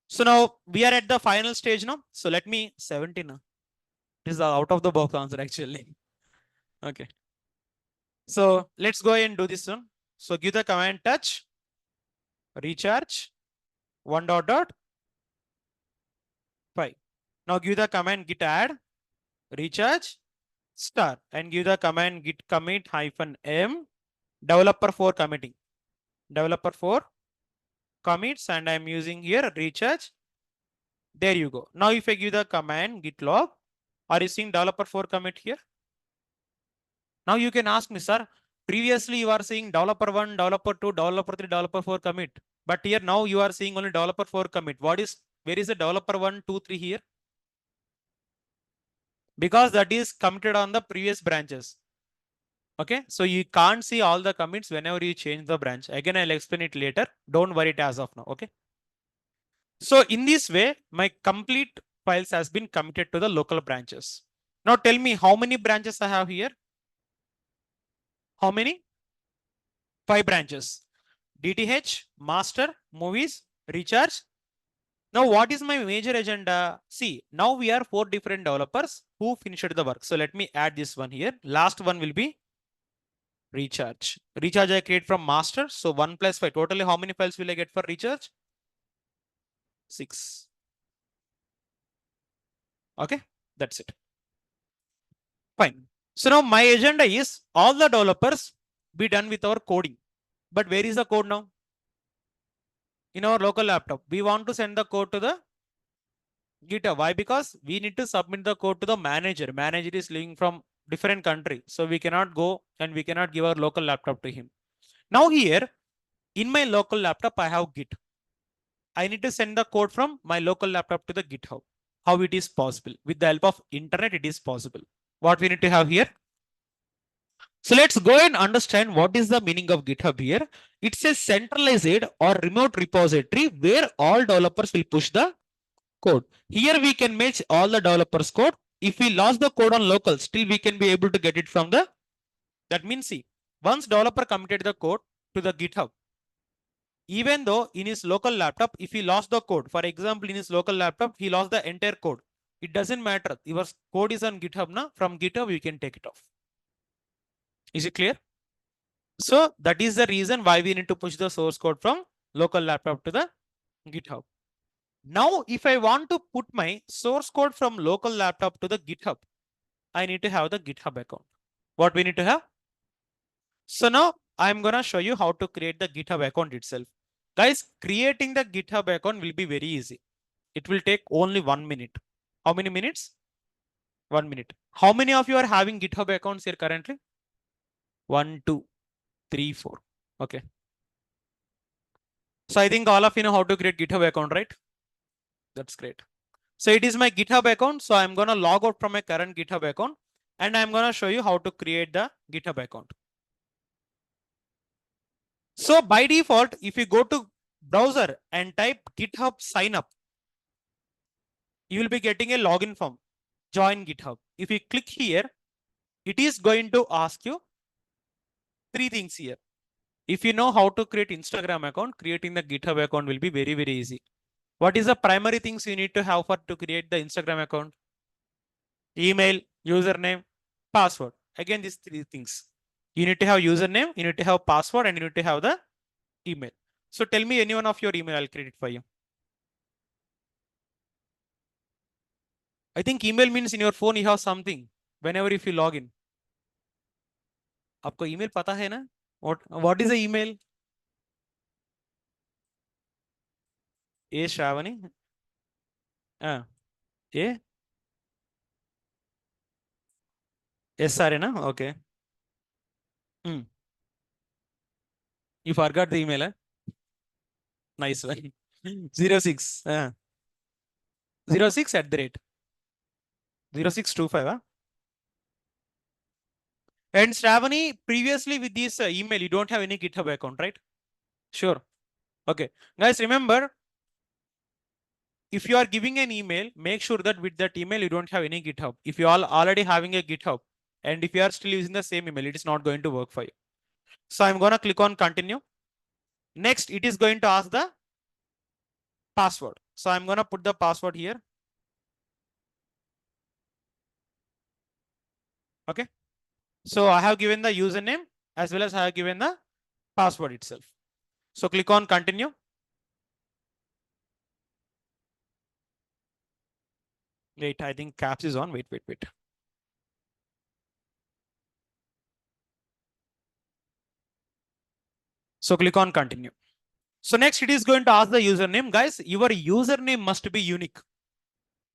A: So now we are at the final stage now. So let me 17. This is the out of the box answer actually. Okay. So let's go ahead and do this one. So give the command touch, recharge, 1 dot dot 5. Now give the command git add, recharge, star, and give the command git commit -m developer for committing. Developer for commits, and I'm using here recharge. There you go. Now if I give the command git log, are you seeing developer for commit here? Now you can ask me, sir, previously you are seeing developer 1, developer 2, developer 3, developer 4 commit. But here now you are seeing only developer 4 commit. What is Where is the developer 1, 2, 3 here? Because that is committed on the previous branches. Okay, so you can't see all the commits whenever you change the branch. Again, I'll explain it later. Don't worry it as of now. Okay. So in this way, my complete files has been committed to the local branches. Now tell me how many branches I have here? How many? 5 branches. DTH, master, movies, recharge. Now what is my major agenda? See, now we are 4 different developers who finished the work. So let me add this one here. Last one will be recharge. Recharge I create from master. So 1 plus 5. Totally how many files will I get for recharge? 6. Okay, that's it. Fine. So now my agenda is all the developers be done with our coding. But where is the code now? In our local laptop. We want to send the code to the GitHub. Why? Because we need to submit the code to the manager. Manager is living from different country. So we cannot go and we cannot give our local laptop to him. Now here, in my local laptop, I have Git. I need to send the code from my local laptop to the GitHub. How it is possible? With the help of internet, it is possible. What we need to have here? So let's go and understand what is the meaning of GitHub here. It's a centralized or remote repository where all developers will push the code. Here we can match all the developers code. If we lost the code on local, still we can be able to get it from the, that means see, once developer committed the code to the GitHub, even though in his local laptop, if he lost the code, for example, in his local laptop, he lost the entire code. It doesn't matter. Your code is on GitHub now. From GitHub, you can take it off. Is it clear? So that is the reason why we need to push the source code from local laptop to the GitHub. Now, if I want to put my source code from local laptop to the GitHub, I need to have the GitHub account. What we need to have? So now I'm going to show you how to create the GitHub account itself. Guys, creating the GitHub account will be very easy. It will take only 1 minute. How many minutes? 1 minute. How many of you are having GitHub accounts here currently? 1, 2, 3, 4. Okay. So I think all of you know how to create GitHub account, right? That's great. So it is my GitHub account. So I'm going to log out from my current GitHub account and I'm going to show you how to create the GitHub account. So by default, if you go to browser and type GitHub sign up, you will be getting a login form. Join GitHub. If you click here, it is going to ask you 3 things here. If you know how to create Instagram account, creating the GitHub account will be very, very easy. What is the primary things you need to have for to create the Instagram account? Email, username, password. Again, these 3 things. You need to have username, you need to have password, and you need to have the email. So tell me any one of your email, I'll create it for you. I think email means in your phone you have something whenever if you log in. आपको email पता है ना? What is the email? A Shravani. A SRA na? Okay. You forgot the email, huh? Nice one. 06. 06 at the rate. 0625. Huh? And Shravani, previously with this email, you don't have any GitHub account, right? Sure. Okay. Guys, remember, if you are giving an email, make sure that with that email, you don't have any GitHub. If you are already having a GitHub, and if you are still using the same email, it is not going to work for you. So I'm going to click on continue. Next, it is going to ask the password. So I'm going to put the password here. Okay. So I have given the username as well as I have given the password itself. So click on continue. Wait, I think caps is on. Wait. So click on continue. So next it is going to ask the username. Guys, your username must be unique.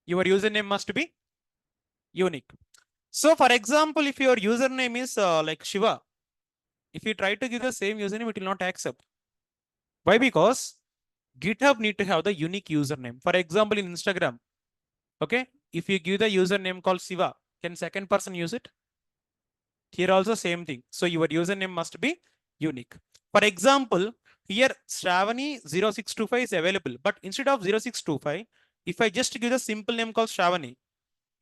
A: Your username must be unique. So for example, if your username is like Shiva, if you try to give the same username, it will not accept. Why? Because GitHub need to have the unique username. For example, in Instagram, okay, if you give the username called Siva, can second person use it? Here also same thing. So your username must be unique. For example, here Shravani 0625 is available, but instead of 0625, if I just give the simple name called Shravani,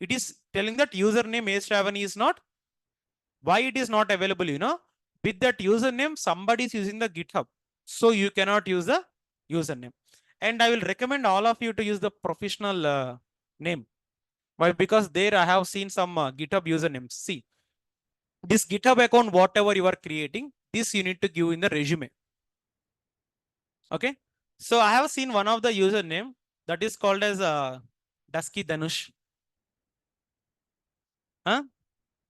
A: it is telling that username is Shravani is not. Why it is not available? With that username, somebody is using the GitHub. So you cannot use the username. And I will recommend all of you to use the professional name. Why? Because there I have seen some GitHub usernames. See, this GitHub account, whatever you are creating, this you need to give in the resume. Okay. So I have seen one of the username that is called as Dusky Danush.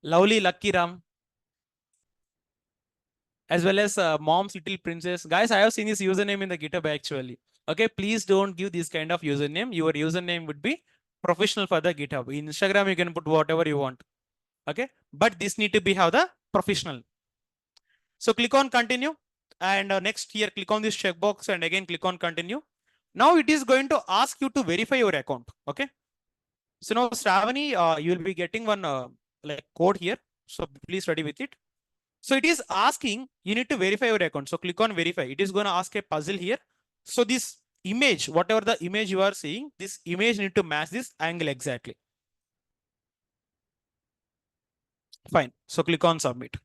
A: Lovely Lucky Ram. As well as Mom's Little Princess. Guys, I have seen this username in the GitHub actually. Okay, please don't give this kind of username. Your username would be professional for the GitHub. In Instagram, you can put whatever you want. Okay, but this need to be how the professional. So click on continue. And next here, click on this checkbox and again click on continue. Now it is going to ask you to verify your account. Okay. So now Shravani, you will be getting one like code here. So please ready with it. So it is asking, you need to verify your account. So click on verify. It is going to ask a puzzle here. So this image, whatever the image you are seeing, this image need to match this angle exactly. Fine. So click on submit.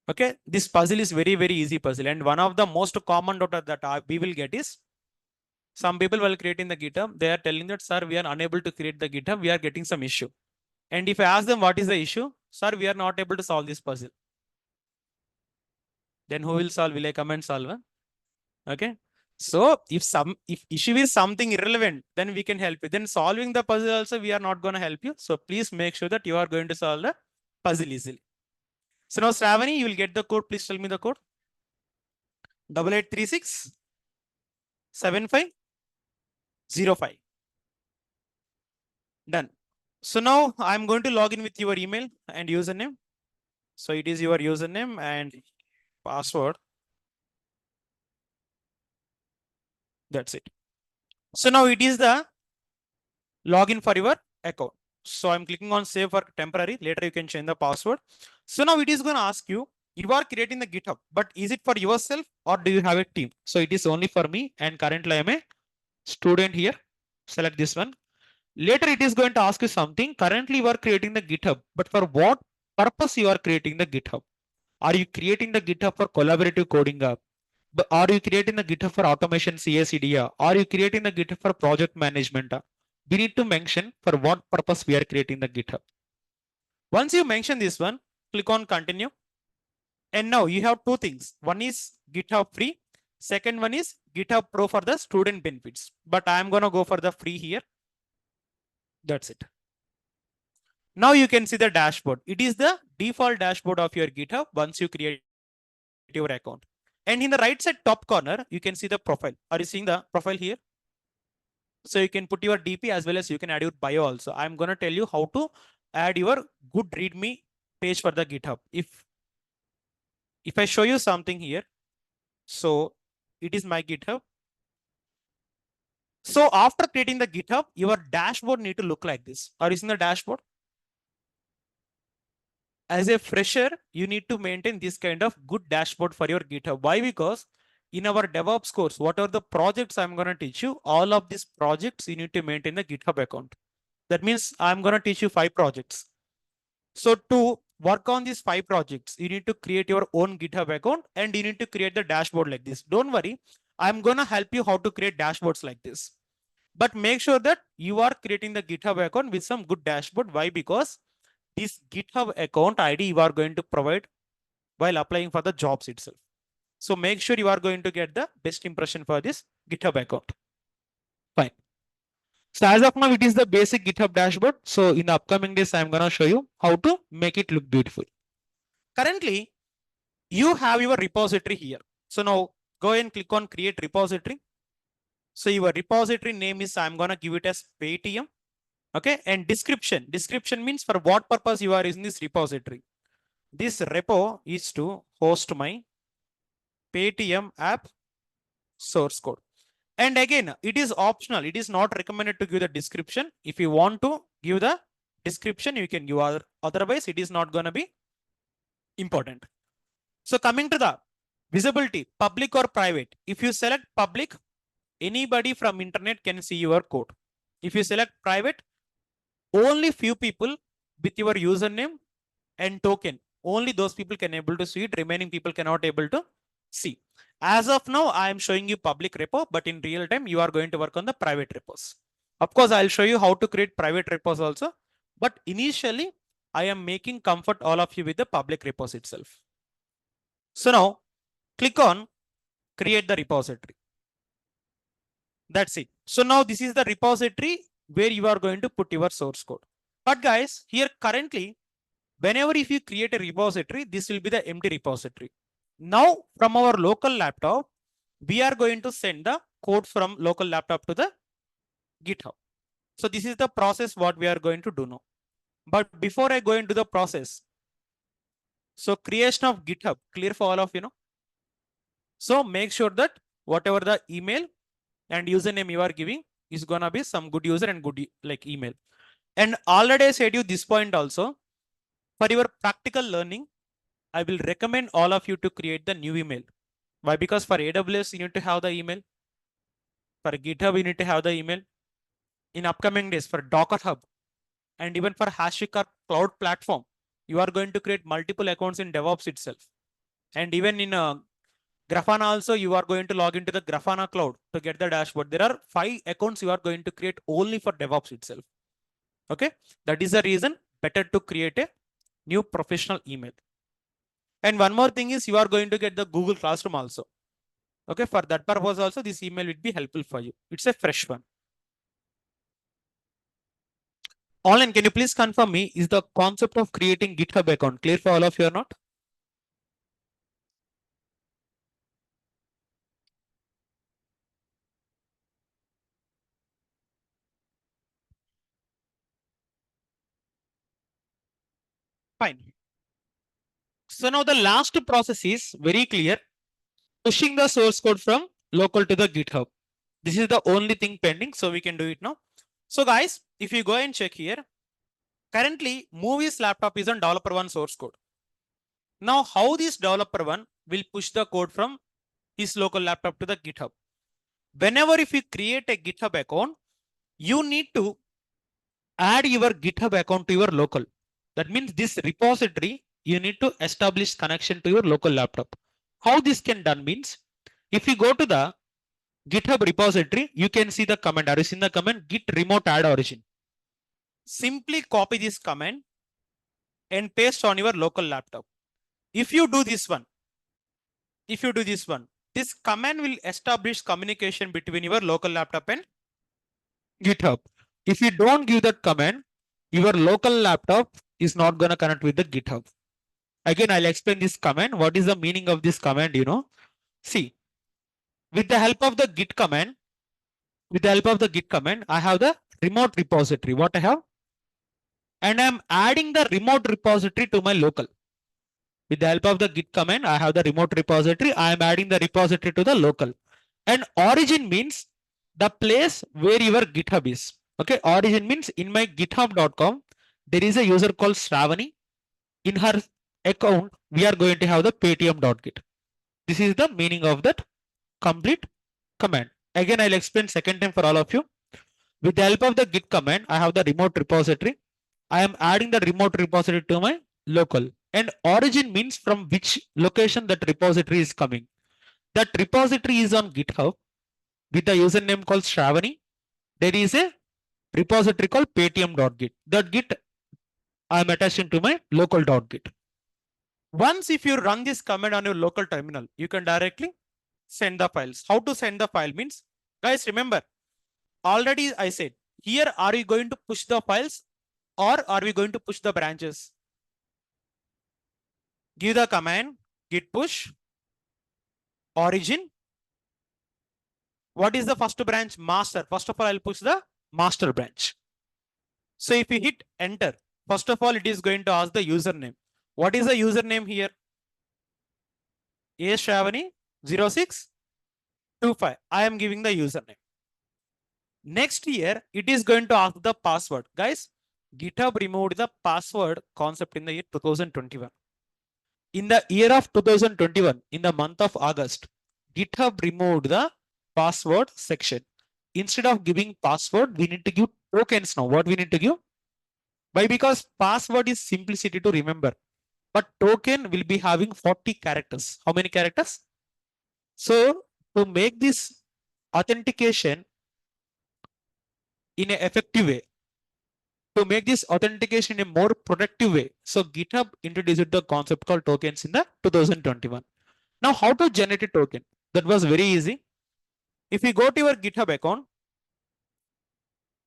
A: Okay. This puzzle is very, very easy puzzle. And one of the most common data that we will get is some people will create in the GitHub. They are telling that, sir, we are unable to create the GitHub. We are getting some issue. And if I ask them what is the issue, sir, we are not able to solve this puzzle. Then who will solve? Will I come and solve? Okay. So if issue is something irrelevant, then we can help you. Then solving the puzzle also, we are not going to help you. So please make sure that you are going to solve the puzzle easily. So now Shravani, you will get the code. Please tell me the code. 8836 7505. Done. So now I'm going to log in with your email and username. So it is your username and password. That's it. So now it is the login for your account. So I'm clicking on save for temporary. Later you can change the password. So now it is going to ask you, you are creating the GitHub, but is it for yourself or do you have a team? So it is only for me and currently I'm a student here. Select this one. Later it is going to ask you something. Currently you are creating the GitHub, but for what purpose you are creating the GitHub? Are you creating the GitHub for collaborative coding up? But are you creating the GitHub for automation CI/CD? Are you creating the GitHub for project management? We need to mention for what purpose we are creating the GitHub. Once you mention this one, click on continue. And now you have two things. One is GitHub free. Second one is GitHub Pro for the student benefits. But I'm going to go for the free here. That's it. Now you can see the dashboard. It is the default dashboard of your GitHub once you create your account. And in the right side top corner, you can see the profile. Are you seeing the profile here? So you can put your DP as well as you can add your bio also. I'm going to tell you how to add your good README page for the GitHub. If I show you something here, so it is my GitHub. So after creating the GitHub, your dashboard need to look like this. Are you seeing the dashboard? As a fresher, you need to maintain this kind of good dashboard for your GitHub. Why? Because in our DevOps course, what are the projects I'm going to teach you? All of these projects, you need to maintain the GitHub account. That means I'm going to teach you 5 projects. So to work on these 5 projects, you need to create your own GitHub account and you need to create the dashboard like this. Don't worry. I'm going to help you how to create dashboards like this. But make sure that you are creating the GitHub account with some good dashboard. Why? Because this GitHub account ID you are going to provide while applying for the jobs itself. So make sure you are going to get the best impression for this GitHub account. Fine. So as of now, it is the basic GitHub dashboard. So in the upcoming days, I'm going to show you how to make it look beautiful. Currently, you have your repository here. So now go and click on create repository. So your repository name is, I'm going to give it as Paytm. Okay. And description. Description means for what purpose you are using this repository. This repo is to host my Paytm app source code. And again, it is optional. It is not recommended to give the description. If you want to give the description, you can give otherwise it is not going to be important. So coming to the visibility, public or private. If you select public, anybody from internet can see your code. If you select private, only few people with your username and token, only those people can able to see it. Remaining people cannot able to see. As of now, I am showing you public repo, but in real time, you are going to work on the private repos. Of course, I'll show you how to create private repos also. But initially, I am making comfort all of you with the public repos itself. So now, click on create the repository. That's it. So now this is the repository where you are going to put your source code. But guys, here currently, whenever if you create a repository, this will be the empty repository. Now from our local laptop, we are going to send the code from local laptop to the GitHub. So this is the process what we are going to do now. But before I go into the process, so creation of GitHub, clear for all of you know. So make sure that whatever the email and username you are giving is gonna be some good user and good like email. And already I said you this point also, for your practical learning, I will recommend all of you to create the new email. Why? Because for AWS, you need to have the email. For GitHub, you need to have the email. In upcoming days, for Docker Hub, and even for HashiCorp cloud platform, you are going to create multiple accounts in DevOps itself. And even in Grafana also, you are going to log into the Grafana cloud to get the dashboard. There are 5 accounts you are going to create only for DevOps itself. Okay, that is the reason better to create a new professional email. And one more thing is you are going to get the Google Classroom also. Okay, for that purpose also this email will be helpful for you. It's a fresh one. Online, can you please confirm me, is the concept of creating GitHub account clear for all of you or not? Fine. So now the last process is very clear. Pushing the source code from local to the GitHub. This is the only thing pending, so we can do it now. So guys, if you go and check here, currently Movies laptop is on developer one source code. Now how this developer one will push the code from his local laptop to the GitHub? Whenever if you create a GitHub account, you need to add your GitHub account to your local. That means this repository, you need to establish connection to your local laptop. How this can done means, if you go to the GitHub repository, you can see the command. Are you seeing the command? Git remote add origin. Simply copy this command and paste on your local laptop. If you do this one, this command will establish communication between your local laptop and GitHub. If you don't give that command, your local laptop is not going to connect with the GitHub. Again, I'll explain this command. What is the meaning of this command? You know, see, with the help of the git command, I have the remote repository. What I have? And I'm adding the remote repository to my local. With the help of the git command, I have the remote repository. I am adding the repository to the local. And origin means the place where your GitHub is. Okay, origin means in my github.com, there is a user called Shravani. In her account, we are going to have the paytm.git. This is the meaning of that complete command. Again, I'll explain second time for all of you. With the help of the git command, I have the remote repository. I am adding the remote repository to my local. And origin means from which location that repository is coming. That repository is on GitHub with the username called Shravani. There is a repository called paytm.git. That git I am attaching to my local.git. Once if you run this command on your local terminal, you can directly send the files. How to send the file means, guys, remember, already I said, here are we going to push the files or are we going to push the branches? Give the command git push origin. What is the first branch? Master. First of all, I'll push the master branch. So if you hit enter, first of all, it is going to ask the username. What is the username here? A Shravani 06 25. I am giving the username. Next year, it is going to ask the password. Guys, GitHub removed the password concept in the year 2021. In the year of 2021, in the month of August, GitHub removed the password section. Instead of giving password, we need to give tokens now. What we need to give? Why? Because password is simplicity to remember. But token will be having 40 characters. How many characters? So to make this authentication in an effective way, to make this authentication in a more productive way, so GitHub introduced the concept called tokens in the 2021. Now, how to generate a token? That was very easy. If you go to your GitHub account,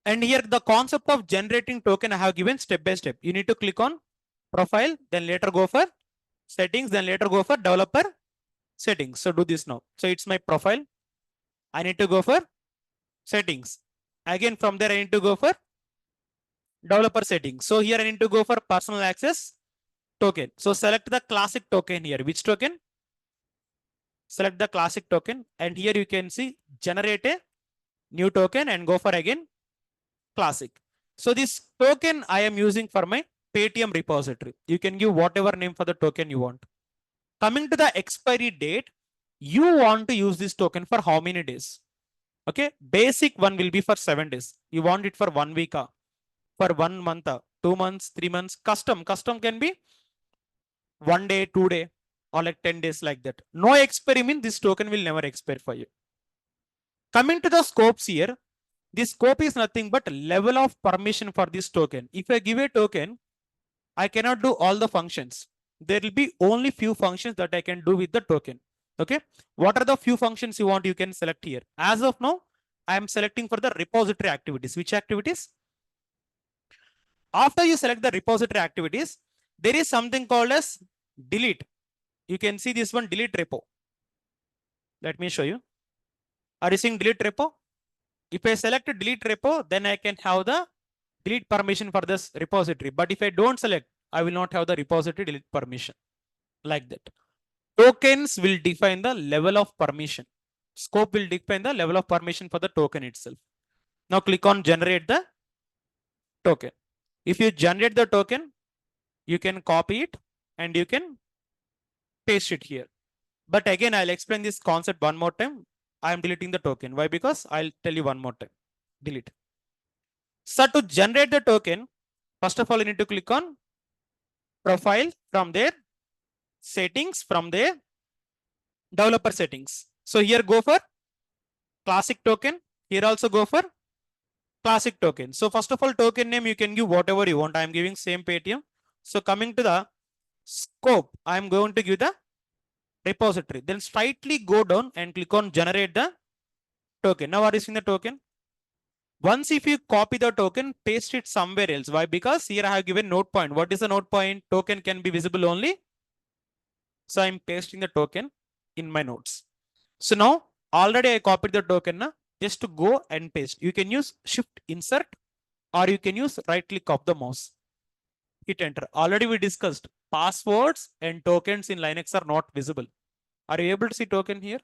A: and here the concept of generating token I have given step by step. You need to click on profile, then later go for settings, then later go for developer settings. So do this now. So it's my profile. I need to go for settings. Again, from there, I need to go for developer settings. So here I need to go for personal access token. So select the classic token here. Which token? Select the classic token. And here you can see generate a new token and go for again classic. So this token I am using for my Paytm repository. You can give whatever name for the token you want. Coming to the expiry date, you want to use this token for how many days? Okay, basic one will be for 7 days. You want it for 1 week, for 1 month, 2 months, 3 months. Custom can be 1 day, 2 day, or like 10 days like that. No expiry means this token will never expire for you. Coming to the scopes here, this scope is nothing but level of permission for this token. If I give a token, I cannot do all the functions. There will be only few functions that I can do with the token. Okay. What are the few functions you want? You can select here. As of now, I am selecting for the repository activities. Which activities? After you select the repository activities, there is something called as delete. You can see this one, delete repo. Let me show you. Are you seeing delete repo? If I select delete repo, then I can have the delete permission for this repository. But if I don't select, I will not have the repository delete permission. Like that. Tokens will define the level of permission. Scope will define the level of permission for the token itself. Now click on generate the token. If you generate the token, you can copy it and you can paste it here. But again, I'll explain this concept one more time. I am deleting the token. Why? Because I'll tell you one more time. Delete. So to generate the token, first of all, you need to click on profile, from there settings, from there developer settings. So here go for classic token. Here also go for classic token. So first of all, token name you can give whatever you want. I am giving same Paytm. So coming to the scope, I am going to give the repository. Then slightly go down and click on generate the token. Now what is in the token? Once if you copy the token, paste it somewhere else. Why? Because here I have given note point. What is the note point? Token can be visible only. So I'm pasting the token in my notes. So now already I copied the token. Now just to go and paste. You can use shift insert or you can use right click of the mouse. Hit enter. Already we discussed passwords and tokens in Linux are not visible. Are you able to see token here?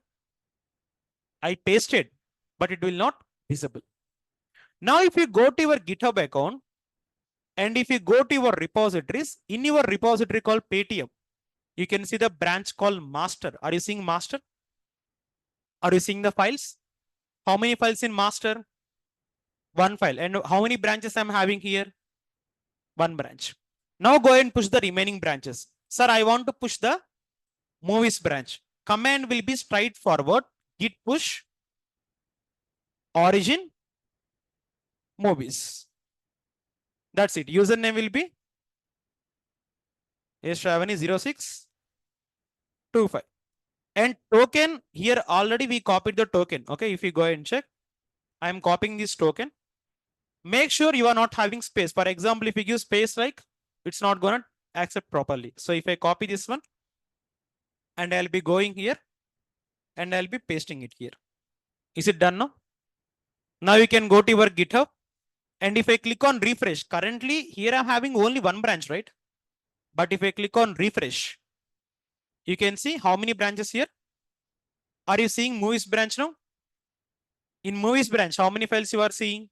A: I pasted, but it will not visible. Now, if you go to your GitHub account and if you go to your repositories, in your repository called Paytm, you can see the branch called master. Are you seeing master? Are you seeing the files? How many files in master? One file. And how many branches I'm having here? One branch. Now go ahead and push the remaining branches. Sir, I want to push the movies branch. Command will be straightforward. Git push origin movies. That's it. Username will be Shravani0625. And token here already we copied the token. Okay, if you go ahead and check, I am copying this token. Make sure you are not having space. For example, if you give space like, it's not going to accept properly. So if I copy this one and I'll be going here and I'll be pasting it here. Is it done now? Now you can go to your GitHub. And if I click on refresh, currently here I'm having only one branch, right? But if I click on refresh, you can see how many branches here? Are you seeing movies branch now? In movies branch, how many files you are seeing?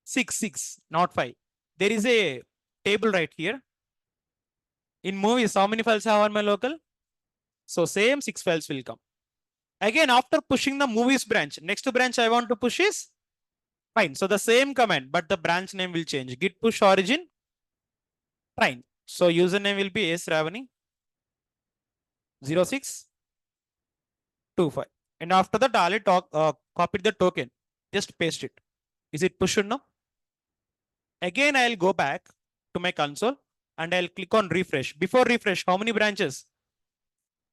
A: Six, not 5. There is a table right here. In movies, how many files I have on my local? So same 6 files will come. Again, after pushing the movies branch, next branch I want to push is fine. So the same command, but the branch name will change. Git push origin, fine. So username will be sravani 0625. And after that, I'll copy the token. Just paste it. Is it pushed now? Again, I'll go back to my console and I'll click on refresh. Before refresh, how many branches?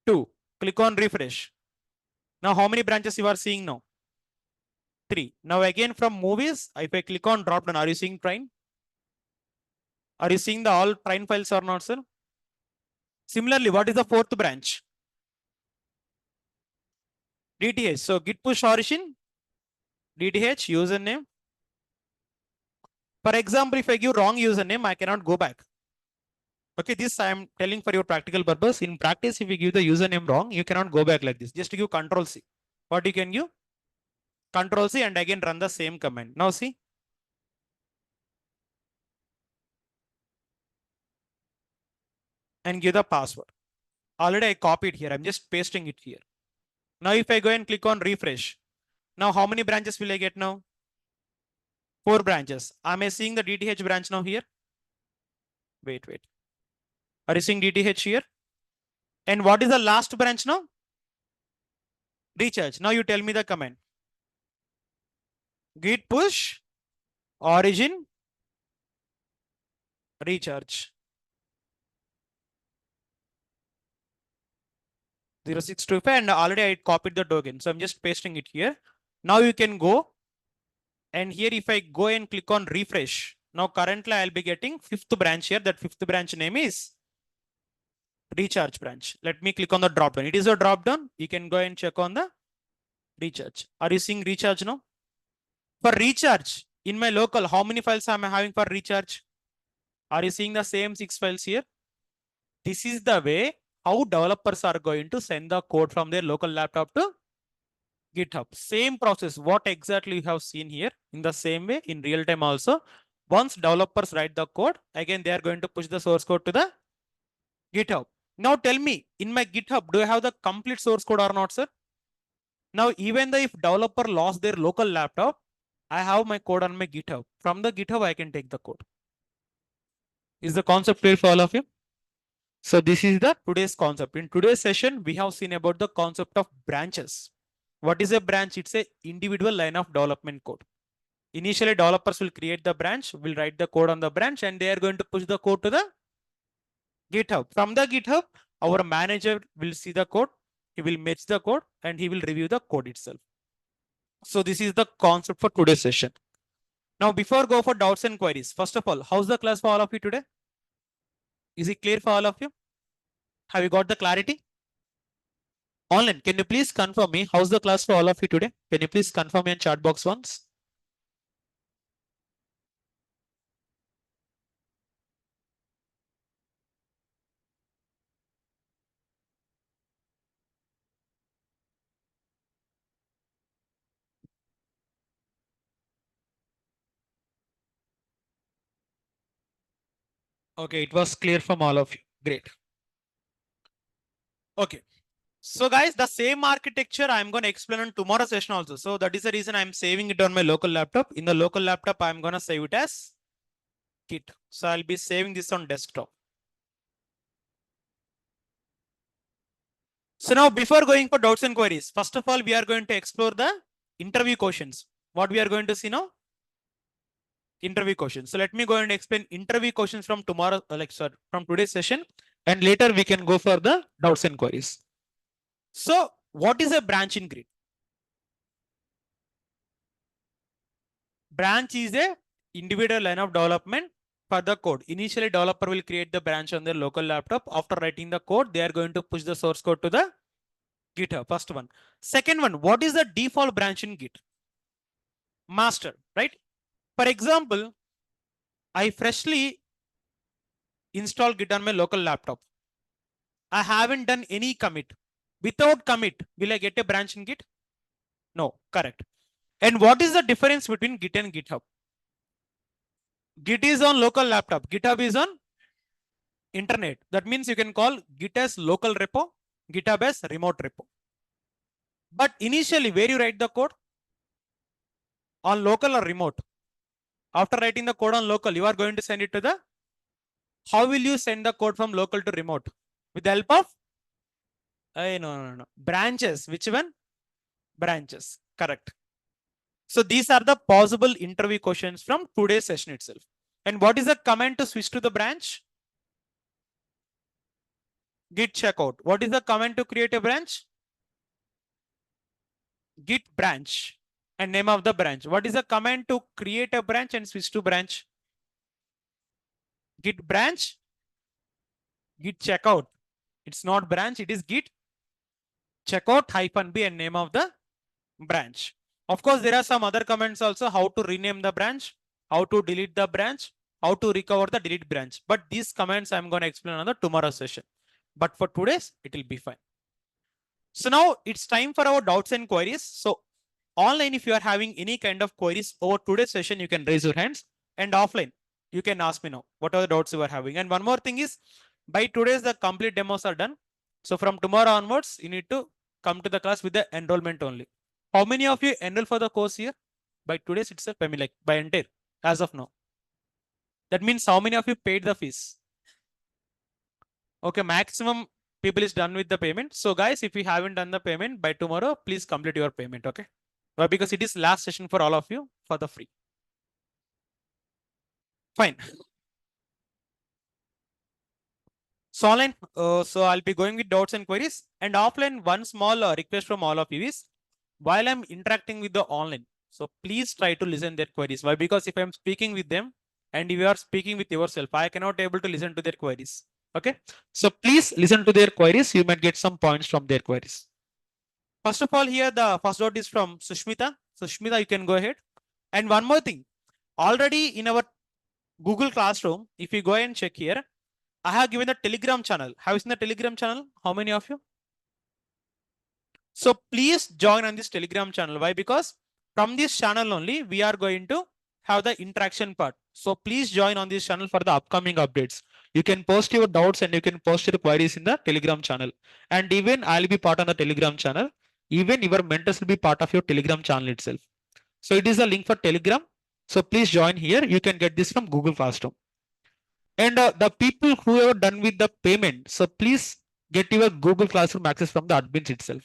A: 2. Click on refresh. Now, how many branches you are seeing now? 3. Now, again from movies, if I click on drop down, are you seeing train? Are you seeing the all train files or not, sir? Similarly, what is the 4th branch? DTH. So, git push origin, DTH, username. For example, if I give wrong username, I cannot go back. Okay, this I am telling for your practical purpose. In practice, if you give the username wrong, you cannot go back like this. Just give Control C. What you can give? Control C and again run the same command. Now see. And give the password. Already I copied here. I'm just pasting it here. Now if I go and click on refresh. Now how many branches will I get now? 4 branches. Am I seeing the DTH branch now here? Wait. Are you seeing DTH here? And what is the last branch now? Recharge. Now you tell me the command. Git push origin recharge 0625 and already I copied the token. So I'm just pasting it here. Now you can go and here if I go and click on refresh. Now currently I'll be getting 5th branch here. That 5th branch name is recharge branch. Let me click on the drop down. It is a drop down. You can go and check on the recharge. Are you seeing recharge now? For recharge in my local, how many files am I having for recharge? Are you seeing the same 6 files here? This is the way how developers are going to send the code from their local laptop to GitHub. Same process, what exactly you have seen here in the same way in real time also. Once developers write the code, again, they are going to push the source code to the GitHub. Now tell me, in my GitHub, do I have the complete source code or not, sir? Now, even though if developer lost their local laptop, I have my code on my GitHub. From the GitHub, I can take the code. Is the concept clear for all of you? So this is the today's concept. In today's session, we have seen about the concept of branches. What is a branch? It's a individual line of development code. Initially, developers will create the branch, will write the code on the branch, and they are going to push the code to the GitHub. From the GitHub, our manager will see the code, he will match the code, and he will review the code itself. So this is the concept for today's session. Now, before go for doubts and queries, first of all, how's the class for all of you today? Is it clear for all of you? Have you got the clarity? Online, can you please confirm me how's the class for all of you today? Can you please confirm me in chat box once? Okay, it was clear from all of you. Great. Okay. So guys, the same architecture I'm going to explain on tomorrow's session also. So that is the reason I'm saving it on my local laptop. In the local laptop, I'm going to save it as Git. So I'll be saving this on desktop. So now before going for doubts and queries, first of all, we are going to explore the interview questions. What we are going to see now? Interview questions. So let me go and explain interview questions from tomorrow, from today's session. And later we can go for the doubts and queries. So what is a branch in Git? Branch is a individual line of development for the code. Initially, developer will create the branch on their local laptop. After writing the code, they are going to push the source code to the GitHub. First one. Second one, what is the default branch in Git? Master, right? For example, I freshly installed Git on my local laptop. I haven't done any commit. Without commit, will I get a branch in Git? No, correct. And what is the difference between Git and GitHub? Git is on local laptop. GitHub is on internet. That means you can call Git as local repo, GitHub as remote repo. But initially, where you write the code? On local or remote? After writing the code on local, you are going to send it to the. How will you send the code from local to remote? With the help of? No. Branches. Which one? Branches. Correct. So these are the possible interview questions from today's session itself. And what is the command to switch to the branch? Git checkout. What is the command to create a branch? Git branch and name of the branch. What is the command to create a branch and switch to branch? Git branch, Git checkout. It's not branch, it is Git checkout -b and name of the branch. Of course, there are some other commands also, how to rename the branch, how to delete the branch, how to recover the delete branch. But these commands I'm going to explain on the tomorrow session. But for today's, it will be fine. So now it's time for our doubts and queries. So online, if you are having any kind of queries over today's session, you can raise your hands, and offline, you can ask me now what are the doubts you are having. And one more thing is, by today's the complete demos are done. So from tomorrow onwards, you need to come to the class with the enrollment only. How many of you enroll for the course here? By today's itself, I mean like by entire, as of now. That means how many of you paid the fees? Okay, maximum people is done with the payment. So guys, if you haven't done the payment by tomorrow, please complete your payment, okay? Because it is last session for all of you for the free. Fine. So online, so I'll be going with doubts and queries. And offline, one small request from all of you is, while I'm interacting with the online, so please try to listen their queries. Why? Because if I'm speaking with them and you are speaking with yourself, I cannot able to listen to their queries. Okay. So please listen to their queries. You might get some points from their queries. First of all, here the first dot is from Sushmita. Sushmita, you can go ahead. And one more thing, already in our Google Classroom, if you go and check here, I have given the Telegram channel. Have you seen the Telegram channel? How many of you? So please join on this Telegram channel. Why? Because from this channel only, we are going to have the interaction part. So please join on this channel for the upcoming updates. You can post your doubts and you can post your queries in the Telegram channel. And even I'll be part on the Telegram channel. Even your mentors will be part of your Telegram channel itself. So it is a link for Telegram. So please join here. You can get this from Google Classroom. And the people who have done with the payment, so please get your Google Classroom access from the admins itself.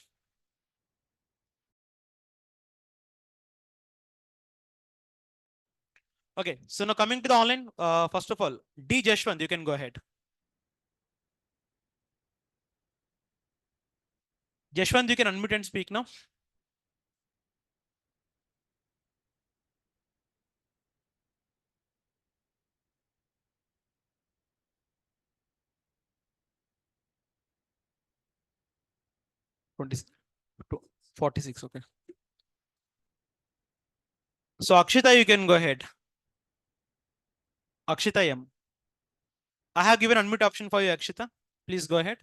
A: Okay, so now coming to the online, first of all, D Jashwant, you can go ahead. Jashwant, you can unmute and speak now. Twenty 46, okay. So Akshita, you can go ahead. Akshita M. I have given unmute option for you, Akshita. Please go ahead.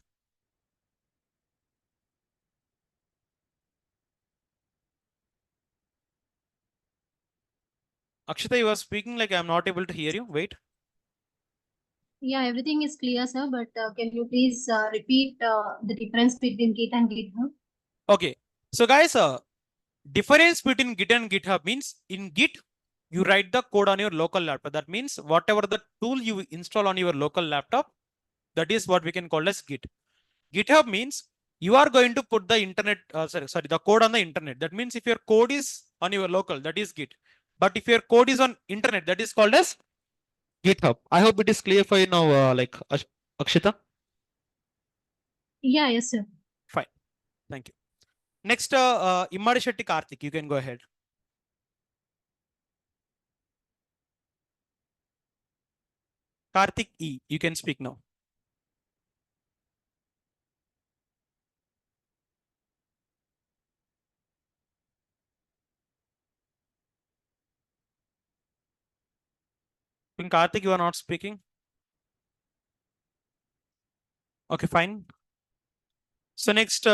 A: Akshita, you are speaking like I'm not able to hear you. Wait.
B: Yeah, everything is clear, sir. But can you please repeat the difference between Git and GitHub?
A: Okay. So guys, difference between Git and GitHub means in Git, you write the code on your local laptop. That means whatever the tool you install on your local laptop, that is what we can call as Git. GitHub means you are going to put the internet, the code on the internet. That means if your code is on your local, that is Git. But if your code is on internet, that is called as GitHub. I hope it is clear for you now, Akshita.
B: Yeah, yes, sir.
A: Fine. Thank you. Next, Immadi Shetty Karthik, you can go ahead. Karthik E, you can speak now. In Karthik, you are not speaking. Okay, fine. So next,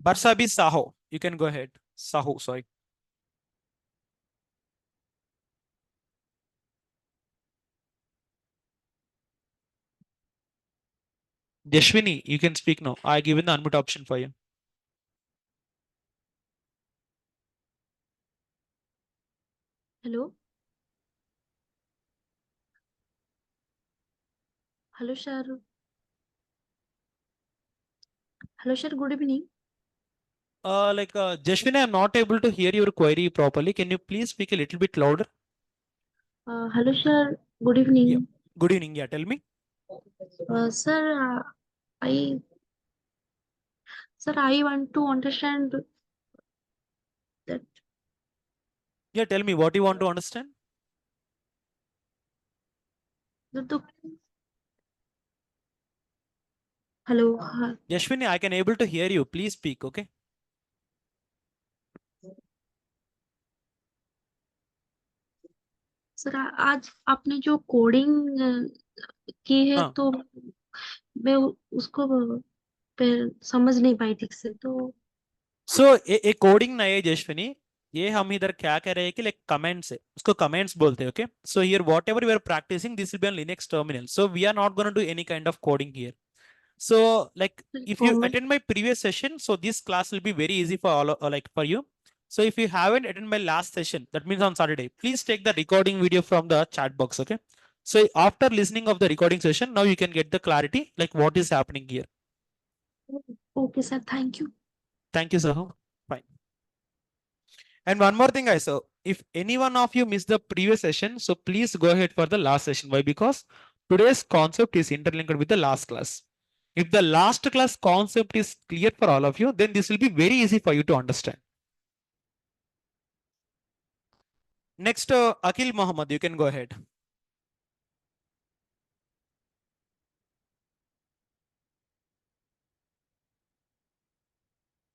A: Barsabi Saho. You can go ahead. Saho, sorry. Yashwini, you can speak now. I given the unmute option for you.
C: Hello. Hello, sir. Hello, sir. Good evening.
A: Jashwini, I'm not able to hear your query properly. Can you please speak a little bit louder?
C: Hello, sir. Good evening.
A: Good evening. Yeah, tell me.
C: Sir, I I want to understand that
A: Yeah, tell me what you want to understand.
C: the hello.
A: Yashwini, I can able to hear you. Please speak, okay?
C: Sir आज आपने जो coding की है
A: हाँ.
C: तो मैं उसको फिर समझ नहीं पाई ठीक से तो
A: So a कोडिंग नहीं है जशविनी, ये हम इधर क्या कह रहे हैं कि लाइक कमेंट्स है, उसको कमेंट्स बोलते हैं, okay? So here whatever we are practicing this will be on Linux terminal, so we are not gonna do any kind of coding here. So like if you
C: comment
A: attend my previous session, so this class will be very easy for all like for you. So if you haven't attended my last session, that means on Saturday, please take the recording video from the chat box, okay? So after listening of the recording session, now you can get the clarity like what is happening here.
C: Okay sir thank you.
A: Thank you, Saho. Fine. And one more thing, I saw if any one of you missed the previous session, so please go ahead for the last session. Why? Because today's concept is interlinked with the last class. If the last class concept is clear for all of you, then this will be very easy for you to understand. Next, Akil Mohammed, you can go ahead.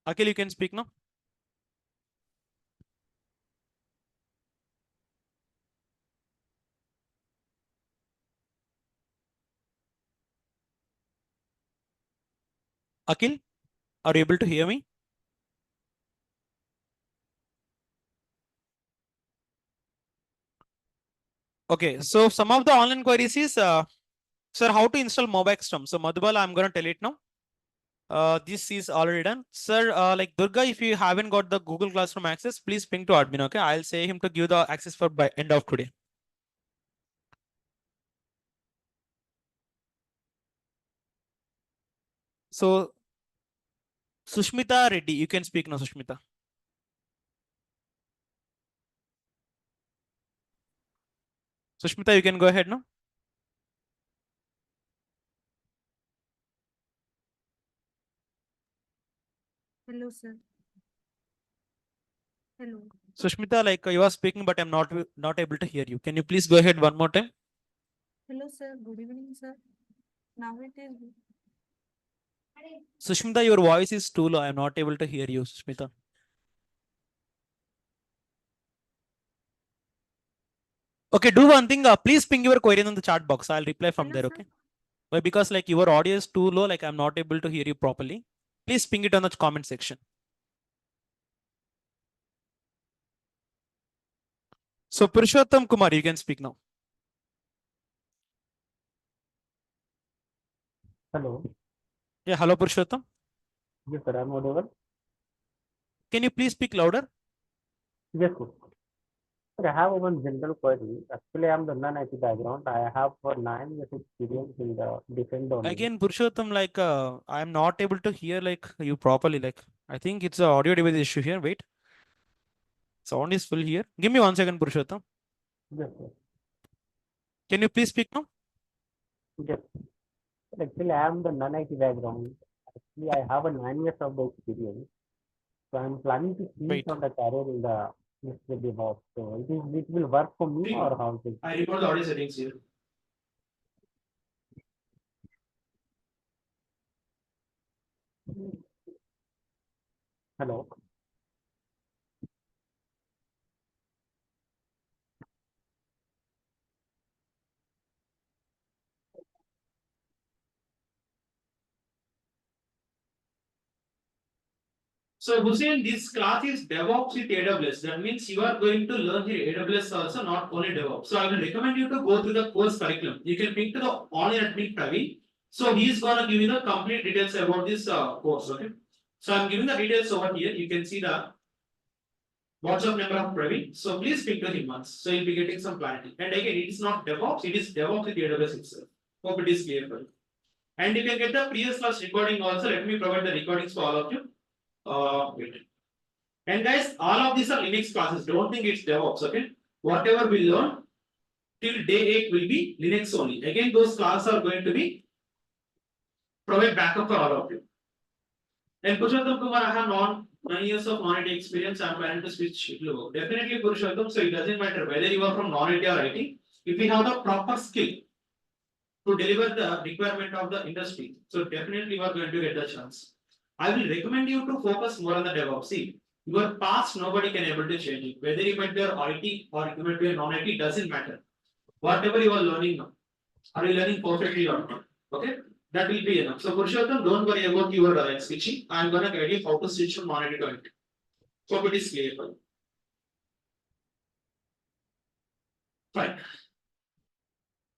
A: Akil, you can speak now. Akil, are you able to hear me? Okay, so some of the online queries is, sir, how to install Mobextrum? So Madhubal, I'm going to tell it now. This is already done. Sir, like Durga, if you haven't got the Google Classroom access, please ping to admin, okay? I'll say him to give the access for by end of today. So, Sushmita Reddy, you can speak now, Sushmita. Sushmita, you can go ahead now.
D: Hello, sir. Hello.
A: Sushmita, like you are speaking, but I'm not able to hear you. Can you please go ahead one more time?
D: Hello, sir. Good evening, sir. Now it is.
A: Sushmita, your voice is too low. I'm not able to hear you, Sushmita. Okay, do one thing. Please ping your query in the chat box. I'll reply from
D: Hello,
A: there,
D: sir.
A: okay? Why? Because like your audio is too low, like I'm not able to hear you properly. Please ping it on the comment section. So Purushottam Kumar, you can speak now.
E: Hello.
A: Yeah, hello Purushottam.
E: Yes, sir. I'm audible.
A: Can you please speak louder?
E: Yes, sir. Sir, I have one general query. Actually, I'm the non-IT background. I have for 9 years experience in the defense domain.
A: Again, Purushottam, like I'm not able to hear like you properly. Like I think it's a audio device issue here. Wait, sound is full here. Give me 1 second, Purushottam.
E: Yes, sir.
A: Can you please speak now?
E: Yes. Sir, actually, I am the non-IT background. Actually, I have a 9 years of the experience. So I'm planning to switch
A: Wait.
E: on the career in the next DevOps. So it will work for me or how it is?
A: I record the audio settings here.
E: Hello.
A: So Hussein, this class is DevOps with AWS. That means you are going to learn here AWS also, not only DevOps. So I will recommend you to go through the course curriculum. You can pick to the online admin Praveen. So he is gonna give you the complete details about this course. Okay. So I'm giving the details over here. You can see the WhatsApp number of Praveen. So please speak to him once. So you'll be getting some clarity. And again, it is not DevOps, it is DevOps with AWS itself. Hope it is clear for you. And you can get the previous class recording also. Let me provide the recordings for all of you. Wait. And guys, all of these are Linux classes. Don't think it's DevOps, okay? Whatever we learn till day 8 will be Linux only. Again, those classes are going to be provide backup for all of you. And Purushottam Kumar, I have 9 years of non-IT experience. I'm planning to switch to work. Definitely Purushottam, so it doesn't matter whether you are from non-IT or IT. If you have the proper skill to deliver the requirement of the industry, so definitely you are going to get the chance. I will recommend you to focus more on the DevOps. See, your past nobody can able to change it. Whether you might be IT or you might be a non-IT doesn't matter. Whatever you are learning now, are you learning perfectly or not? Okay, that will be enough. So Purushottam, don't worry about your switching. I'm gonna guide you how to switch from non-IT to IT. Hope it is clear for you. Fine.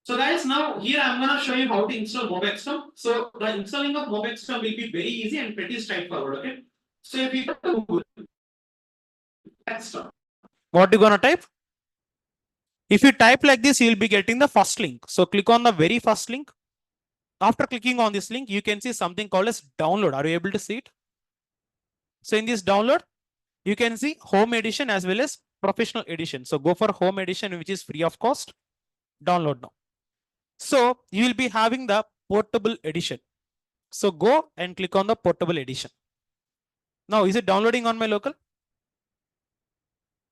A: So guys, now here I'm gonna show you how to install MobXterm. So the installing of MobXterm will be very easy and pretty straightforward. Okay. So if you go to Google, what you gonna type? If you type like this, you'll be getting the first link. So click on the very first link. After clicking on this link, you can see something called as download. Are you able to see it? So in this download, you can see home edition as well as professional edition. So go for home edition, which is free of cost. Download now. So you will be having the portable edition. So go and click on the portable edition. Now, is it downloading on my local?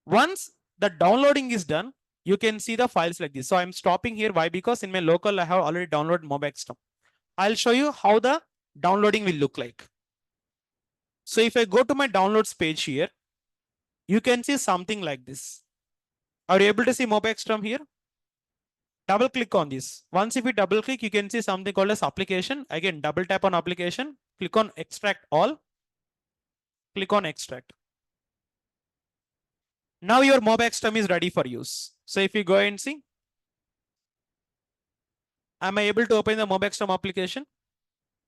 A: Once the downloading is done, you can see the files like this. So I'm stopping here. Why? Because in my local, I have already downloaded MobXterm. I'll show you how the downloading will look like. So if I go to my downloads page here, you can see something like this. Are you able to see MobXterm here? Double click on this. Once if you double click, you can see something called as application. Again, double tap on application, click on extract all, click on extract. Now your MobXterm is ready for use. So if you go and see, am I able to open the MobXterm application?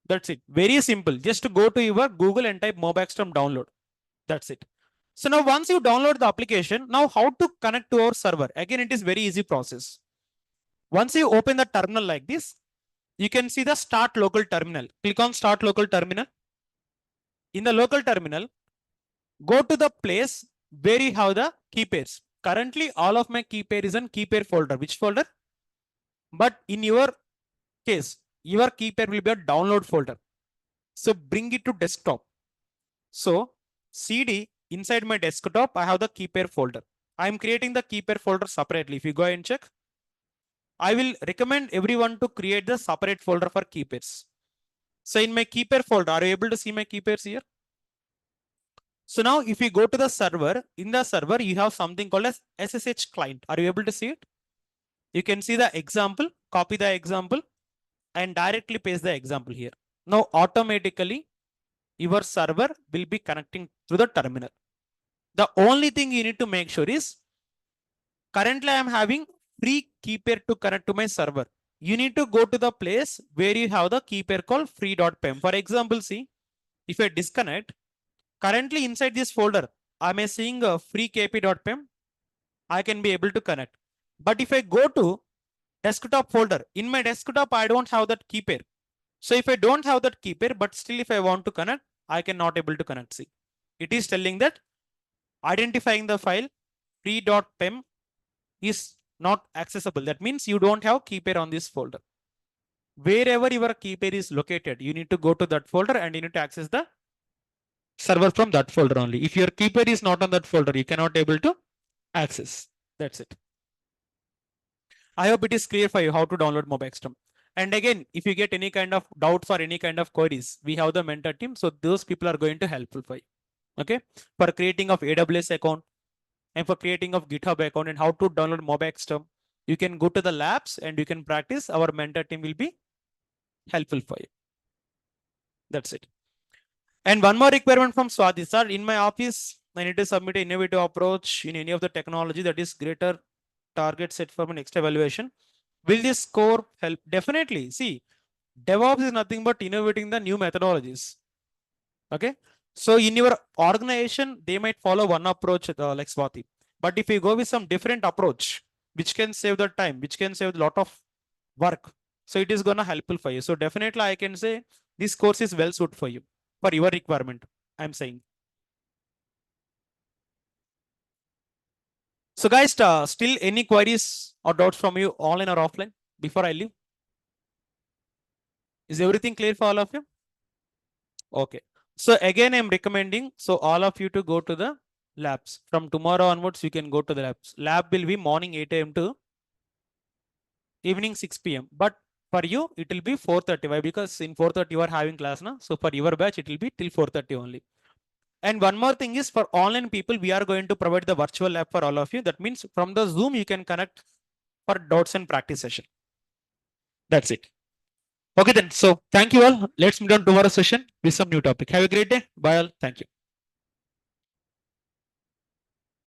A: That's it. Very simple. Just to go to your Google and type MobXterm download. That's it. So now once you download the application, now how to connect to our server? Again, it is very easy process. Once you open the terminal like this, you can see the start local terminal. Click on start local terminal. In the local terminal, go to the place where you have the key pairs. Currently, all of my key pair is in key pair folder. Which folder? But in your case, your key pair will be a download folder. So bring it to desktop. So CD inside my desktop, I have the key pair folder. I am creating the key pair folder separately. If you go and check, I will recommend everyone to create the separate folder for key pairs. So in my key pair folder, are you able to see my key pairs here? So now if you go to the server, in the server, you have something called as SSH client. Are you able to see it? You can see the example, copy the example and directly paste the example here. Now automatically your server will be connecting through the terminal. The only thing you need to make sure is currently I am having free key pair to connect to my server. You need to go to the place where you have the key pair called free.pem. For example, see, if I disconnect, currently inside this folder, I am seeing a free kp.pem. I can be able to connect. But if I go to desktop folder, in my desktop, I don't have that key pair. So if I don't have that key pair, but still if I want to connect, I cannot able to connect. See, it is telling that identifying the file free.pem is not accessible. That means you don't have key pair on this folder. Wherever your key pair is located, you need to go to that folder and you need to access the server from that folder only. If your key pair is not on that folder, you cannot able to access. That's it. I hope it is clear for you how to download MobXterm. And again, if you get any kind of doubts or any kind of queries, we have the mentor team. So those people are going to helpful for you. Okay. For creating of AWS account and for creating of GitHub account and how to download MobXterm, you can go to the labs and you can practice. Our mentor team will be helpful for you. That's it. And one more requirement from Swati, sir, in my office, I need to submit an innovative approach in any of the technology that is greater target set for my next evaluation. Will this score help? Definitely. See, DevOps is nothing but innovating the new methodologies. Okay. So in your organization, they might follow one approach like Swati. But if you go with some different approach, which can save the time, which can save a lot of work. So it is gonna helpful for you. So definitely I can say this course is well suited for you, for your requirement, I'm saying. So guys, still any queries or doubts from you online or offline before I leave? Is everything clear for all of you? Okay. So again, I'm recommending so all of you to go to the labs. From tomorrow onwards, you can go to the labs. Lab will be morning 8 a.m. to evening 6 p.m. But for you, it will be 4:30. Why? Because in 4:30 you are having class now. So for your batch, it will be till 4:30 only. And one more thing is for online people, we are going to provide the virtual lab for all of you. That means from the Zoom, you can connect for doubts and practice session. That's it. Okay then. So thank you all. Let's meet on tomorrow's session with some new topic. Have a great day. Bye all. Thank you.